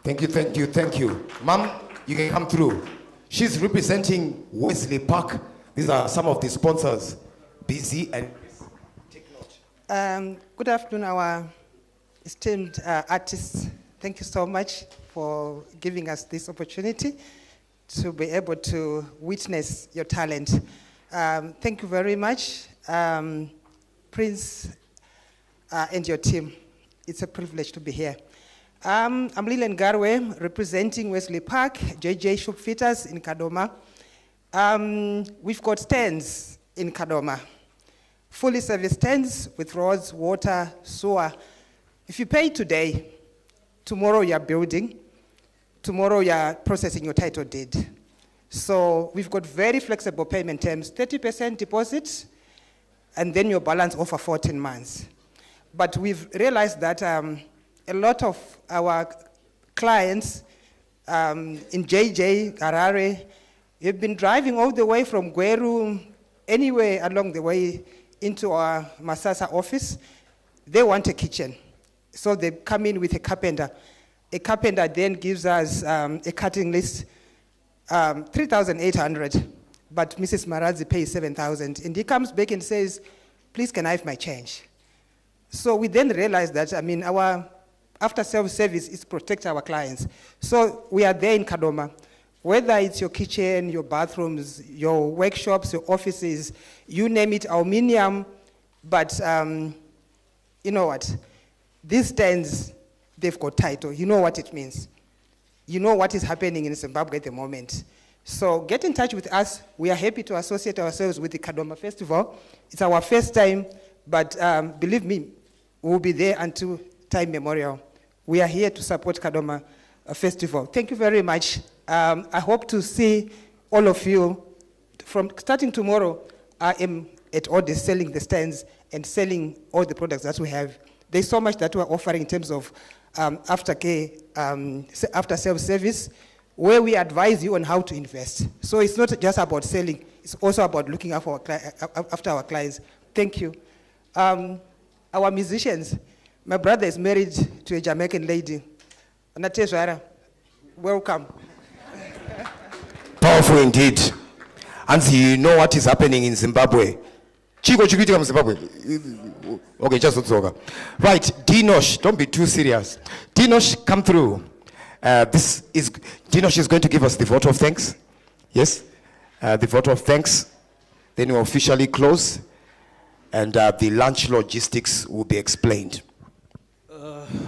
Thank you. Mom, you can come through. She's representing Wesley Park. These are some of the sponsors. Busy and... Good afternoon, our esteemed artists. Thank you so much for giving us this opportunity to be able to witness your talent. Thank you very much, Prince and your team. It's a privilege to be here. I'm Lilian Garwe, representing Wesley Park, JJ Shop Fitters in Kadoma. We've got stands in Kadoma, fully serviced stands with roads, water, sewer, If you pay today, tomorrow you are building, tomorrow you are processing your title deed. So we've got very flexible payment terms, 30% deposit, and then your balance over 14 months. But we've realized that a lot of our clients in JJ, Harare, have been driving all the way from Gweru, anywhere along the way into our Masasa office. They want a kitchen. So they come in with a carpenter. A carpenter then gives us a cutting list, 3,800, but Mrs. Maradzi pays 7,000. And he comes back and says, please, can I have my change? So we then realized that, our after-sales service is protect our clients. So we are there in Kadoma. Whether it's your kitchen, your bathrooms, your workshops, your offices, you name it, aluminium, but you know what? These stands, they've got title. You know what it means. You know what is happening in Zimbabwe at the moment. So get in touch with us. We are happy to associate ourselves with the Kadoma Festival. It's our first time, but believe me, we'll be there until time memorial. We are here to support Kadoma Festival. Thank you very much. I hope to see all of you. From starting tomorrow, I am at all the selling the stands and selling all the products that we have. There's so much that we're offering in terms of aftercare, after-sales service, where we advise you on how to invest. So it's not just about selling, it's also about looking after our clients. Thank you. Our musicians, my brother is married to a Jamaican lady. Nateshwara, welcome. Powerful indeed. And you know what is happening in Zimbabwe. Chico Chiquitika from Zimbabwe. Okay, just Otsoga. Right, Dinosh, don't be too serious. Dinosh, come through. Dinosh is going to give us the vote of thanks. Yes? The vote of thanks. Then we'll officially close. And the lunch logistics will be explained.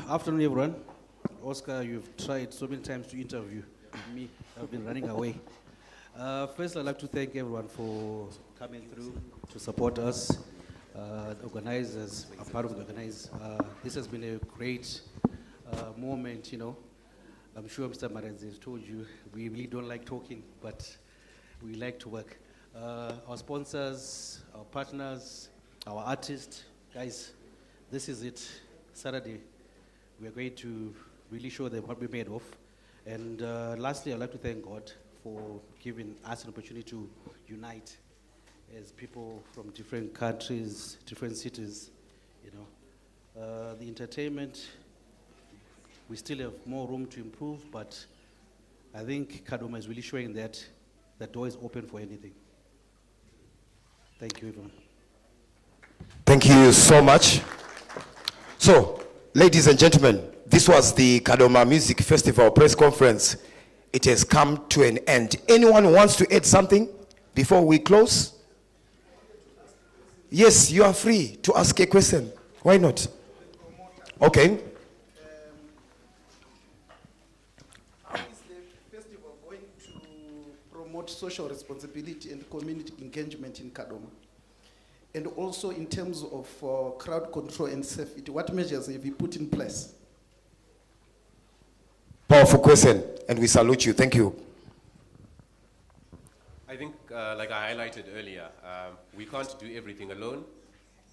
Afternoon, everyone. Oscar, you've tried so many times to interview me. I've been running away. First, I'd like to thank everyone for coming through to support us. The organizers, I'm part of the organizers. This has been a great moment, you know. I'm sure Mr. Maradzi has told you, we really don't like talking, but we like to work. Our sponsors, our partners, our artists, guys, this is it. Saturday, we are going to really show them what we made of. And lastly, I'd like to thank God for giving us an opportunity to unite as people from different countries, different cities, you know. The entertainment, we still have more room to improve, but I think Kadoma is really showing that the door is open for anything. Thank you, everyone. Thank you so much. So, ladies and gentlemen, this was the Kadoma Music Festival press conference. It has come to an end. Anyone wants to add something before we close? Yes, you are free to ask a question. Why not? Okay. How is the festival going to promote social responsibility and community engagement in Kadoma? And also in terms of crowd control and safety, what measures have you put in place? Powerful question, and we salute you. Thank you. I think, like I highlighted earlier, we can't do everything alone.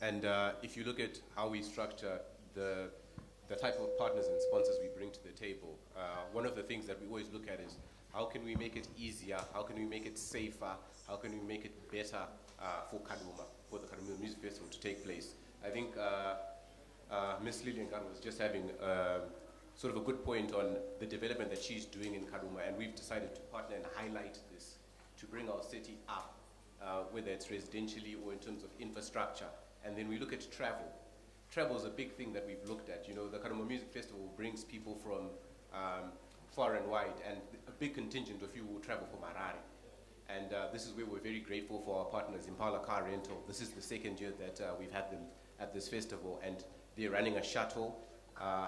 And if you look at how we structure the type of partners and sponsors we bring to the table, one of the things that we always look at is how can we make it easier, how can we make it safer, how can we make it better for Kadoma, for the Kadoma Music Festival to take place. I think Ms. Lillian Gunn was just having sort of a good point on the development that she's doing in Kadoma, and we've decided to partner and highlight this to bring our city up, whether it's residentially or in terms of infrastructure. And then we look at travel. Travel is a big thing that we've looked at. You know, the Kadoma Music Festival brings people from far and wide, and a big contingent of you will travel from Harare. And this is where we're very grateful for our partners, Impala Car Rental. This is the second year that we've had them at this festival, and they're running a shuttle,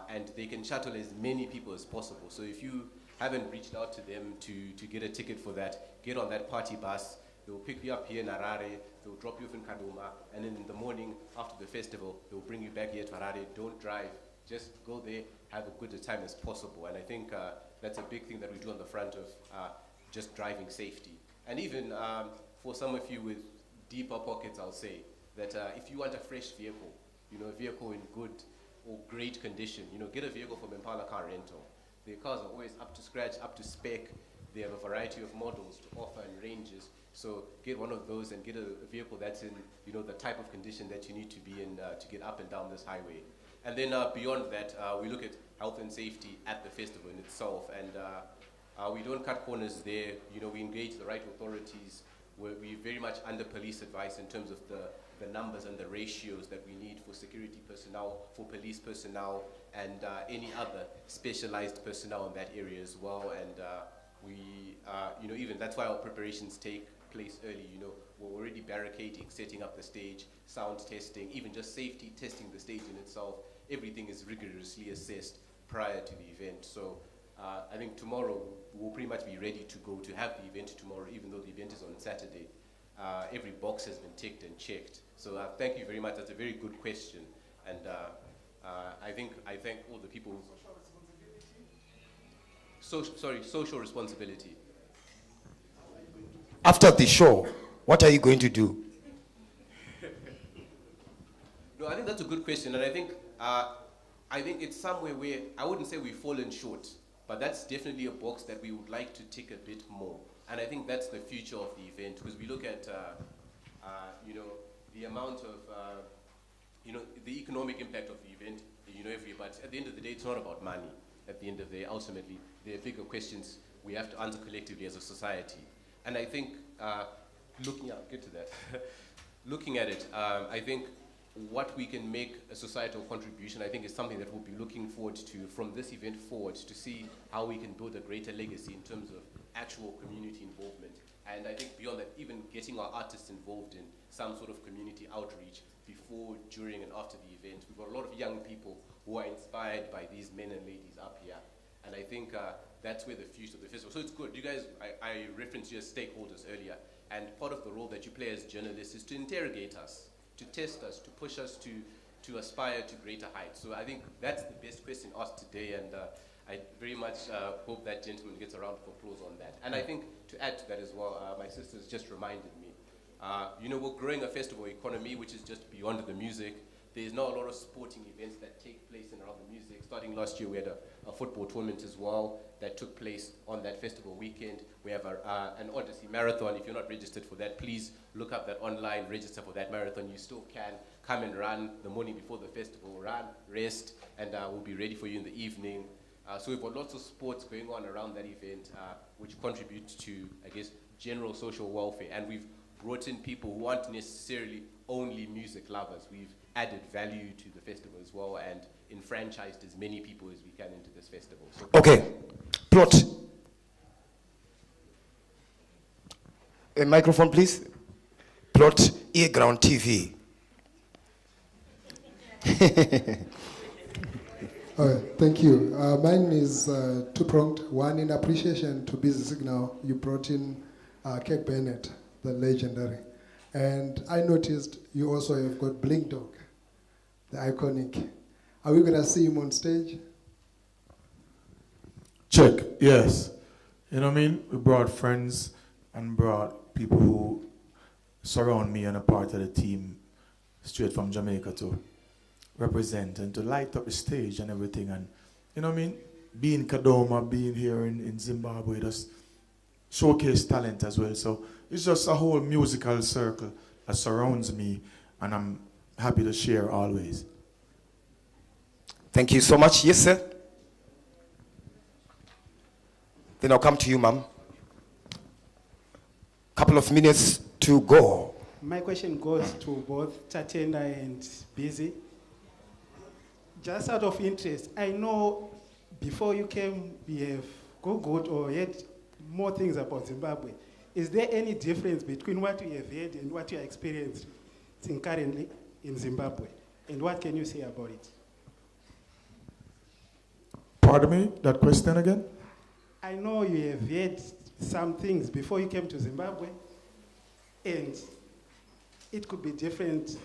and they can shuttle as many people as possible. So if you haven't reached out to them to get a ticket for that, get on that party bus. They'll pick you up here in Harare, they'll drop you off in Kadoma, and then in the morning after the festival, they'll bring you back here to Harare. Don't drive, just go there, have a good a time as possible. And I think that's a big thing that we do on the front of just driving safety. And even for some of you with deeper pockets, I'll say that if you want a fresh vehicle, a vehicle in good or great condition, get a vehicle from Impala Car Rental. Their cars are always up to scratch, up to spec. They have a variety of models to offer and ranges. So get one of those and get a vehicle that's in, the type of condition that you need to be in to get up and down this highway. And then beyond that, we look at health and safety at the festival in itself. And we don't cut corners there. We engage the right authorities. We very much under police advice in terms of the numbers and the ratios that we need for security personnel, for police personnel, and any other specialized personnel in that area as well. And we, even that's why our preparations take place early. We're already barricading, setting up the stage, sound testing, even just safety testing the stage in itself. Everything is rigorously assessed prior to the event. So I think tomorrow we'll pretty much be ready to go to have the event tomorrow, even though the event is on Saturday. Every box has been ticked and checked. So thank you very much. That's a very good question. And I thank all the people. Social responsibility. After the show, what are you going to do? No, I think that's a good question, and I think it's somewhere where I wouldn't say we've fallen short, but that's definitely a box that we would like to tick a bit more. And I think that's the future of the event, because we look at the amount of the economic impact of the event, but at the end of the day, it's not about money. At the end of the day, ultimately, there are bigger questions we have to answer collectively as a society. And I think looking at it, I think what we can make a societal contribution, I think, is something that we'll be looking forward to from this event forward, to see how we can build a greater legacy in terms of actual community involvement. And I think beyond that, even getting our artists involved in some sort of community outreach before, during, and after the event. We've got a lot of young people who are inspired by these men and ladies up here. And I think that's where the future of the festival. So it's good. You guys, I referenced you as stakeholders earlier, and part of the role that you play as journalists is to interrogate us, to test us, to push us to aspire to greater heights. So I think that's the best question asked today, and I very much hope that gentleman gets a round of applause on that. And I think to add to that as well, my sister's just reminded me, we're growing a festival economy which is just beyond the music. There's now a lot of sporting events that take place in and around the music. Starting last year, we had a football tournament as well that took place on that festival weekend. We have an Odyssey Marathon. If you're not registered for that, please look up that online, register for that marathon. You still can come and run the morning before the festival, run, rest, and we'll be ready for you in the evening. So we've got lots of sports going on around that event, which contribute to, I guess, general social welfare. And we've brought in people who aren't necessarily only music lovers. We've added value to the festival as well, and enfranchised as many people as we can into this festival. So okay, plot. A microphone, please. Plot Earground TV. Thank you. Mine is two-pronged. One, in appreciation to Busy Signal, you brought in Kek Bennett, the legendary. And I noticed you also have got Blink Dog, the iconic. Are we going to see him on stage? Check, yes. You know what I mean? We brought friends and brought people who surround me and a part of the team straight from Jamaica to represent and to light up the stage and everything. And you know what I mean? Being Kadoma, being here in Zimbabwe, just showcase talent as well. So it's just a whole musical circle that surrounds me, and I'm happy to share always. Thank you so much. Yes, sir. Then I'll come to you, ma'am. Couple of minutes to go. My question goes to both Tatenda and Busy. Just out of interest, I know before you came, we have Googled or heard more things about Zimbabwe. Is there any difference between what we have heard and what you are experiencing currently in Zimbabwe? And what can you say about it? Pardon me, that question again? I know you have heard some things before you came to Zimbabwe, and it could be different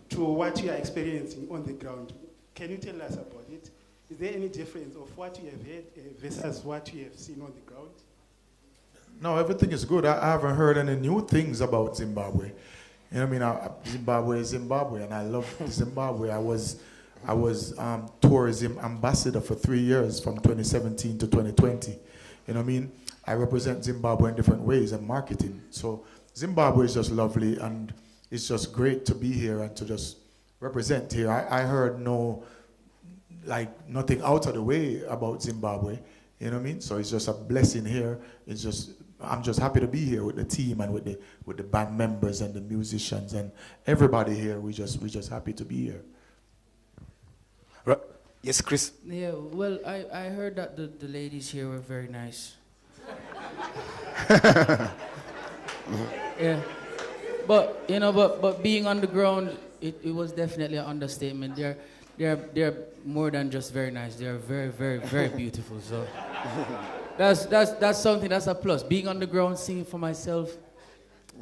to what you are experiencing on the ground. Can you tell us about it? Is there any difference of what you have heard versus what you have seen on the ground? No, everything is good. I haven't heard any new things about Zimbabwe. You know what I mean? Zimbabwe is Zimbabwe, and I love Zimbabwe. I was tourism ambassador for 3 years, from 2017 to 2020. You know what I mean? I represent Zimbabwe in different ways and marketing. So Zimbabwe is just lovely, and it's just great to be here and to just represent here. I heard nothing out of the way about Zimbabwe. You know what I mean? So it's just a blessing here. I'm just happy to be here with the team and with the band members and the musicians and everybody here. We just happy to be here. Right. Yes, Chris. Yeah, well, I heard that the ladies here were very nice. Yeah, but but being on the ground, it was definitely an understatement. They're more than just very nice. They're very, very, very beautiful. So that's something. That's a plus. Being on the ground, singing for myself,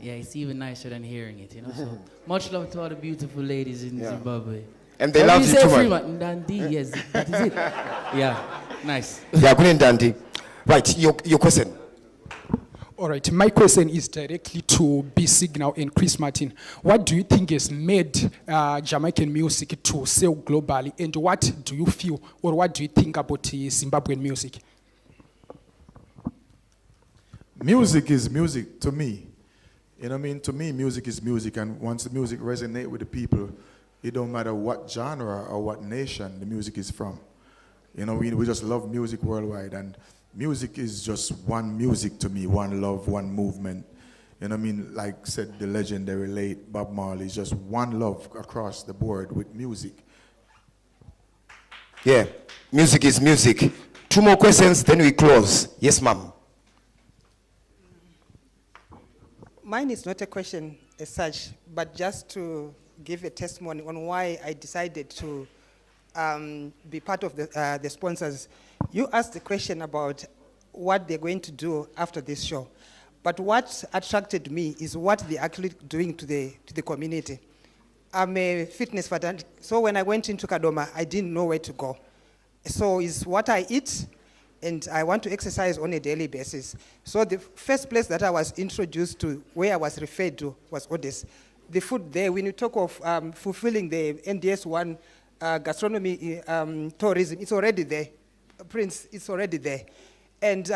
yeah, it's even nicer than hearing it. So much love to all the beautiful ladies in Zimbabwe. And they love you too much. Freeman, Dundee, yes, that is it. Yeah, nice. Yeah, good in Dundee. Right, your question. All right, my question is directly to B Signal and Chris Martin. What do you think has made Jamaican music to sell globally, and what do you feel, or what do you think about Zimbabwean music? Music is music to me. You know what I mean? To me, music is music, and once the music resonates with the people, it don't matter what genre or what nation the music is from. You know, we just love music worldwide, and music is just one music to me, one love, one movement. You know what I mean? Like said the legendary late Bob Marley, is just one love across the board with music. Yeah, music is music. 2 more questions, then we close. Yes, ma'am. Mine is not a question as such, but just to give a testimony on why I decided to be part of the sponsors. You asked the question about what they're going to do after this show, but what attracted me is what they're actually doing to the community. I'm a fitness fanatic, so when I went into Kadoma, I didn't know where to go. So it's what I eat, and I want to exercise on a daily basis. So the first place that I was introduced to, where I was referred to, was Odes. The food there, when you talk of fulfilling the NDS1 gastronomy tourism, it's already there. Prince, it's already there. And,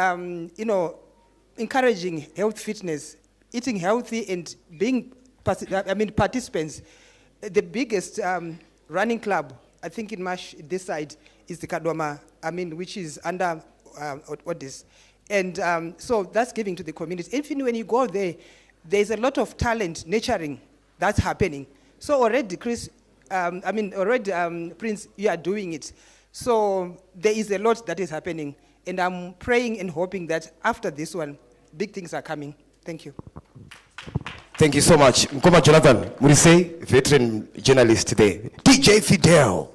encouraging health fitness, eating healthy and being participants. The biggest running club, I think in Marsh, this side, is the Kadoma, which is under Odes. And so that's giving to the community. Even when you go there, there's a lot of talent nurturing that's happening. So already, Chris, Prince, you are doing it. So there is a lot that is happening. And I'm praying and hoping that after this one, big things are coming. Thank you. Thank you so much. Nkoma Jonathan, Murise, veteran journalist today. DJ Fidel.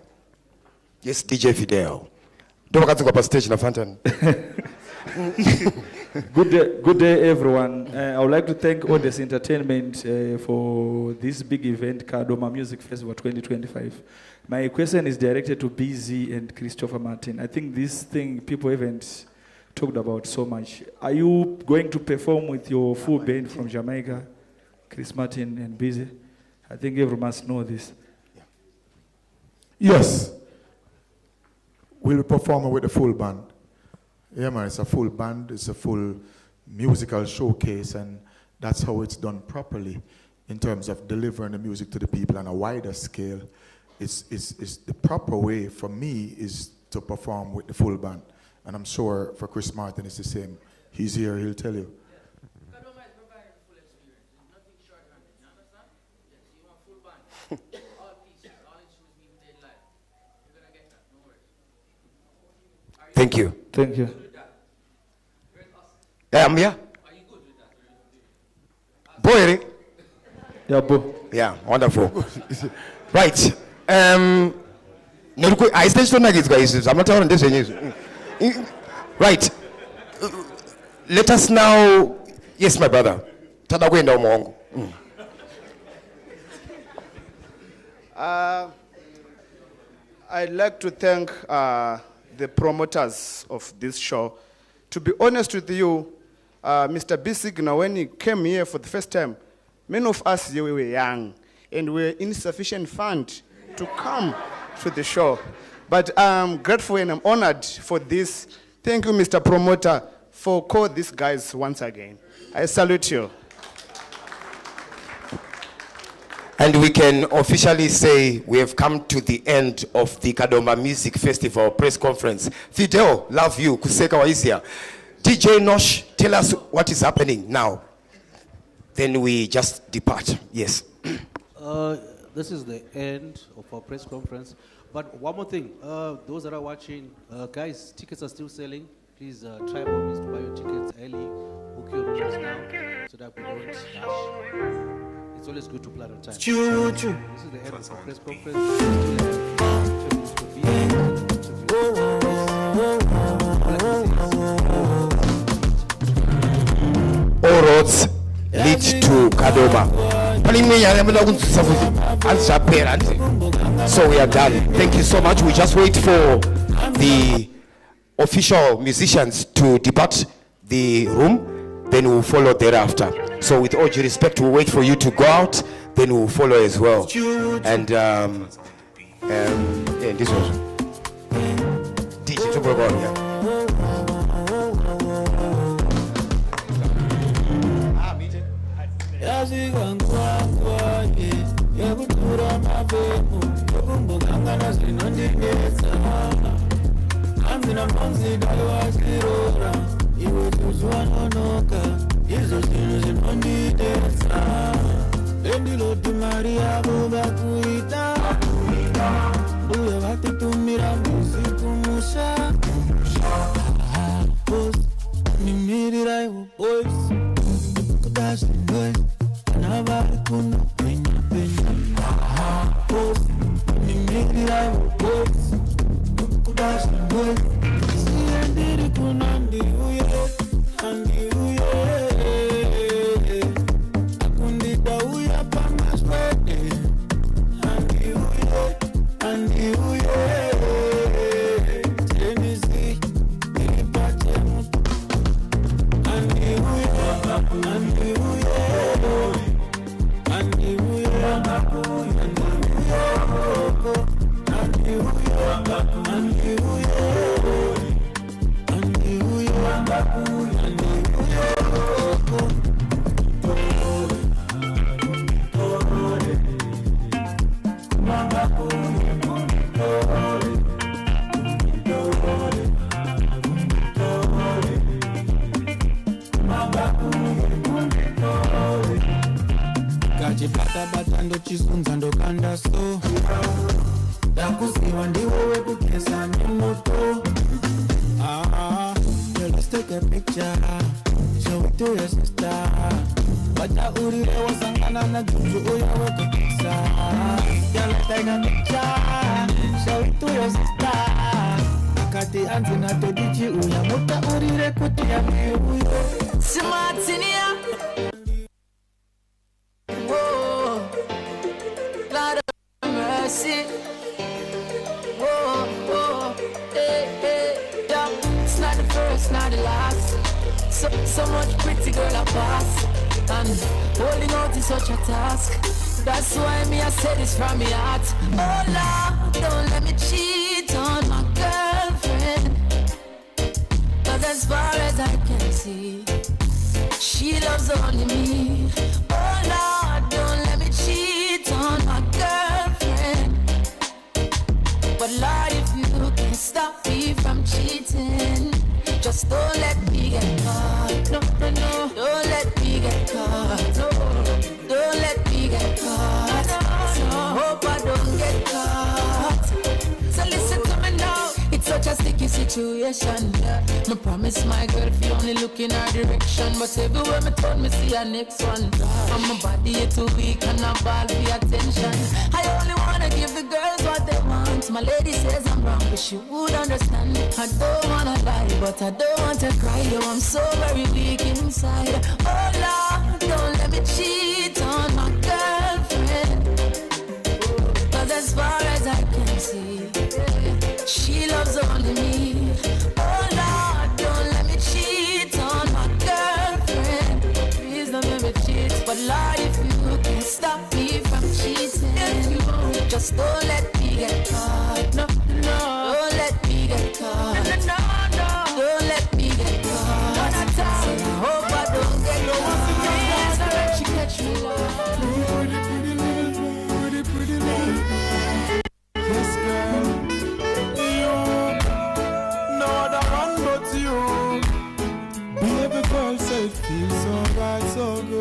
Yes, DJ Fidel. Don't forget to go up on stage na Fantan. Good day, everyone. I would like to thank Odes Entertainment for this big event, Kadoma Music Festival 2025. My question is directed to BZ and Christopher Martin. I think this thing people haven't talked about so much. Are you going to perform with your full band from Jamaica, Chris Martin and BZ? I think everyone must know this. Yes. We'll perform with the full band. Yeah, man, it's a full band, it's a full musical showcase, and that's how it's done properly in terms of delivering the music to the people on a wider scale. It's the proper way for me is to perform with the full band. And I'm sure for Chris Martin it's the same. He's here, he'll tell you. Kadoma is providing full experience. Nothing short-handed. You understand? Yes, you want full band. All pieces, all instruments being played live. You're going to get that, no worries. Thank you. Thank you. Yeah, I'm here. Are you good with that? Boy, Eric. Yeah, Bo. Yeah, wonderful. Right. I still don't like it, guys. I'm not telling this news. Right. Let us now. Yes, my brother. Tadakwenda umongo. I'd like to thank the promoters of this show. To be honest with you, Mr. Bisigna, when he came here for the first time, many of us here we were young and we were insufficient fund to come to the show. But I'm grateful and I'm honored for this. Thank you, Mr. Promoter, for calling these guys once again. I salute you. And we can officially say we have come to the end of the Kadoma Music Festival press conference. Fidel, love you. Kuseka Waisia. DJ Nosh, tell us what is happening now. Then we just depart. Yes. This is the end of our press conference. But one more thing, those that are watching, guys, tickets are still selling. Please try by means to buy your tickets early, book your rooms now, so that we don't dash. It's always good to plan on time. This is the end of our press conference. All roads lead to Kadoma. So we are done. Thank you so much. We just wait for the official musicians to depart the room, then we'll follow thereafter. So with all due respect, we'll wait for you to go out, then we'll follow as well. And this one. DJ Tobogon, yeah. Let's take a picture. Show it to your sister. But I uri was na juju uya weko pizza. Let's take a picture. Show it to your sister. Akati anzi na todichi uya muta uri rekuti ya miu. Smartinia. Whoa, Lord of mercy. Whoa, whoa, hey, hey, yeah. It's not the first, not the last. So much pretty girl I pass. And holding out is such a task. That's why me I say this from my heart. Oh Lord, don't let me cheat on my girlfriend. Cause as far as I can see, she loves only me. Oh Lord, don't let me cheat on my girlfriend. But Lord, if you can stop me from cheating, just don't let me get caught. No, no, no. Don't let me get caught. No, don't let me get caught. So hope I don't get caught. So listen to me now. It's such a sticky situation. Yeah. Me promise my girl if you only look in her direction, but everywhere me turn me see her next one. And my body is too weak and I ball for attention. I only wanna give the girls what they want. My lady says I'm wrong, but she would understand. I don't wanna lie, but I don't want to cry. Yo, I'm so very weak inside. Oh Lord, don't let me cheat on my girlfriend. Cause as far as I can see, Just don't let me get caught. No, no. Don't let me get caught. No, no, no. Don't let me get caught. Not at all. So I hope I don't get caught. So that she catch me Pretty little. Yes, girl. You. No other one but you. Baby girl, say it feels so right, so good.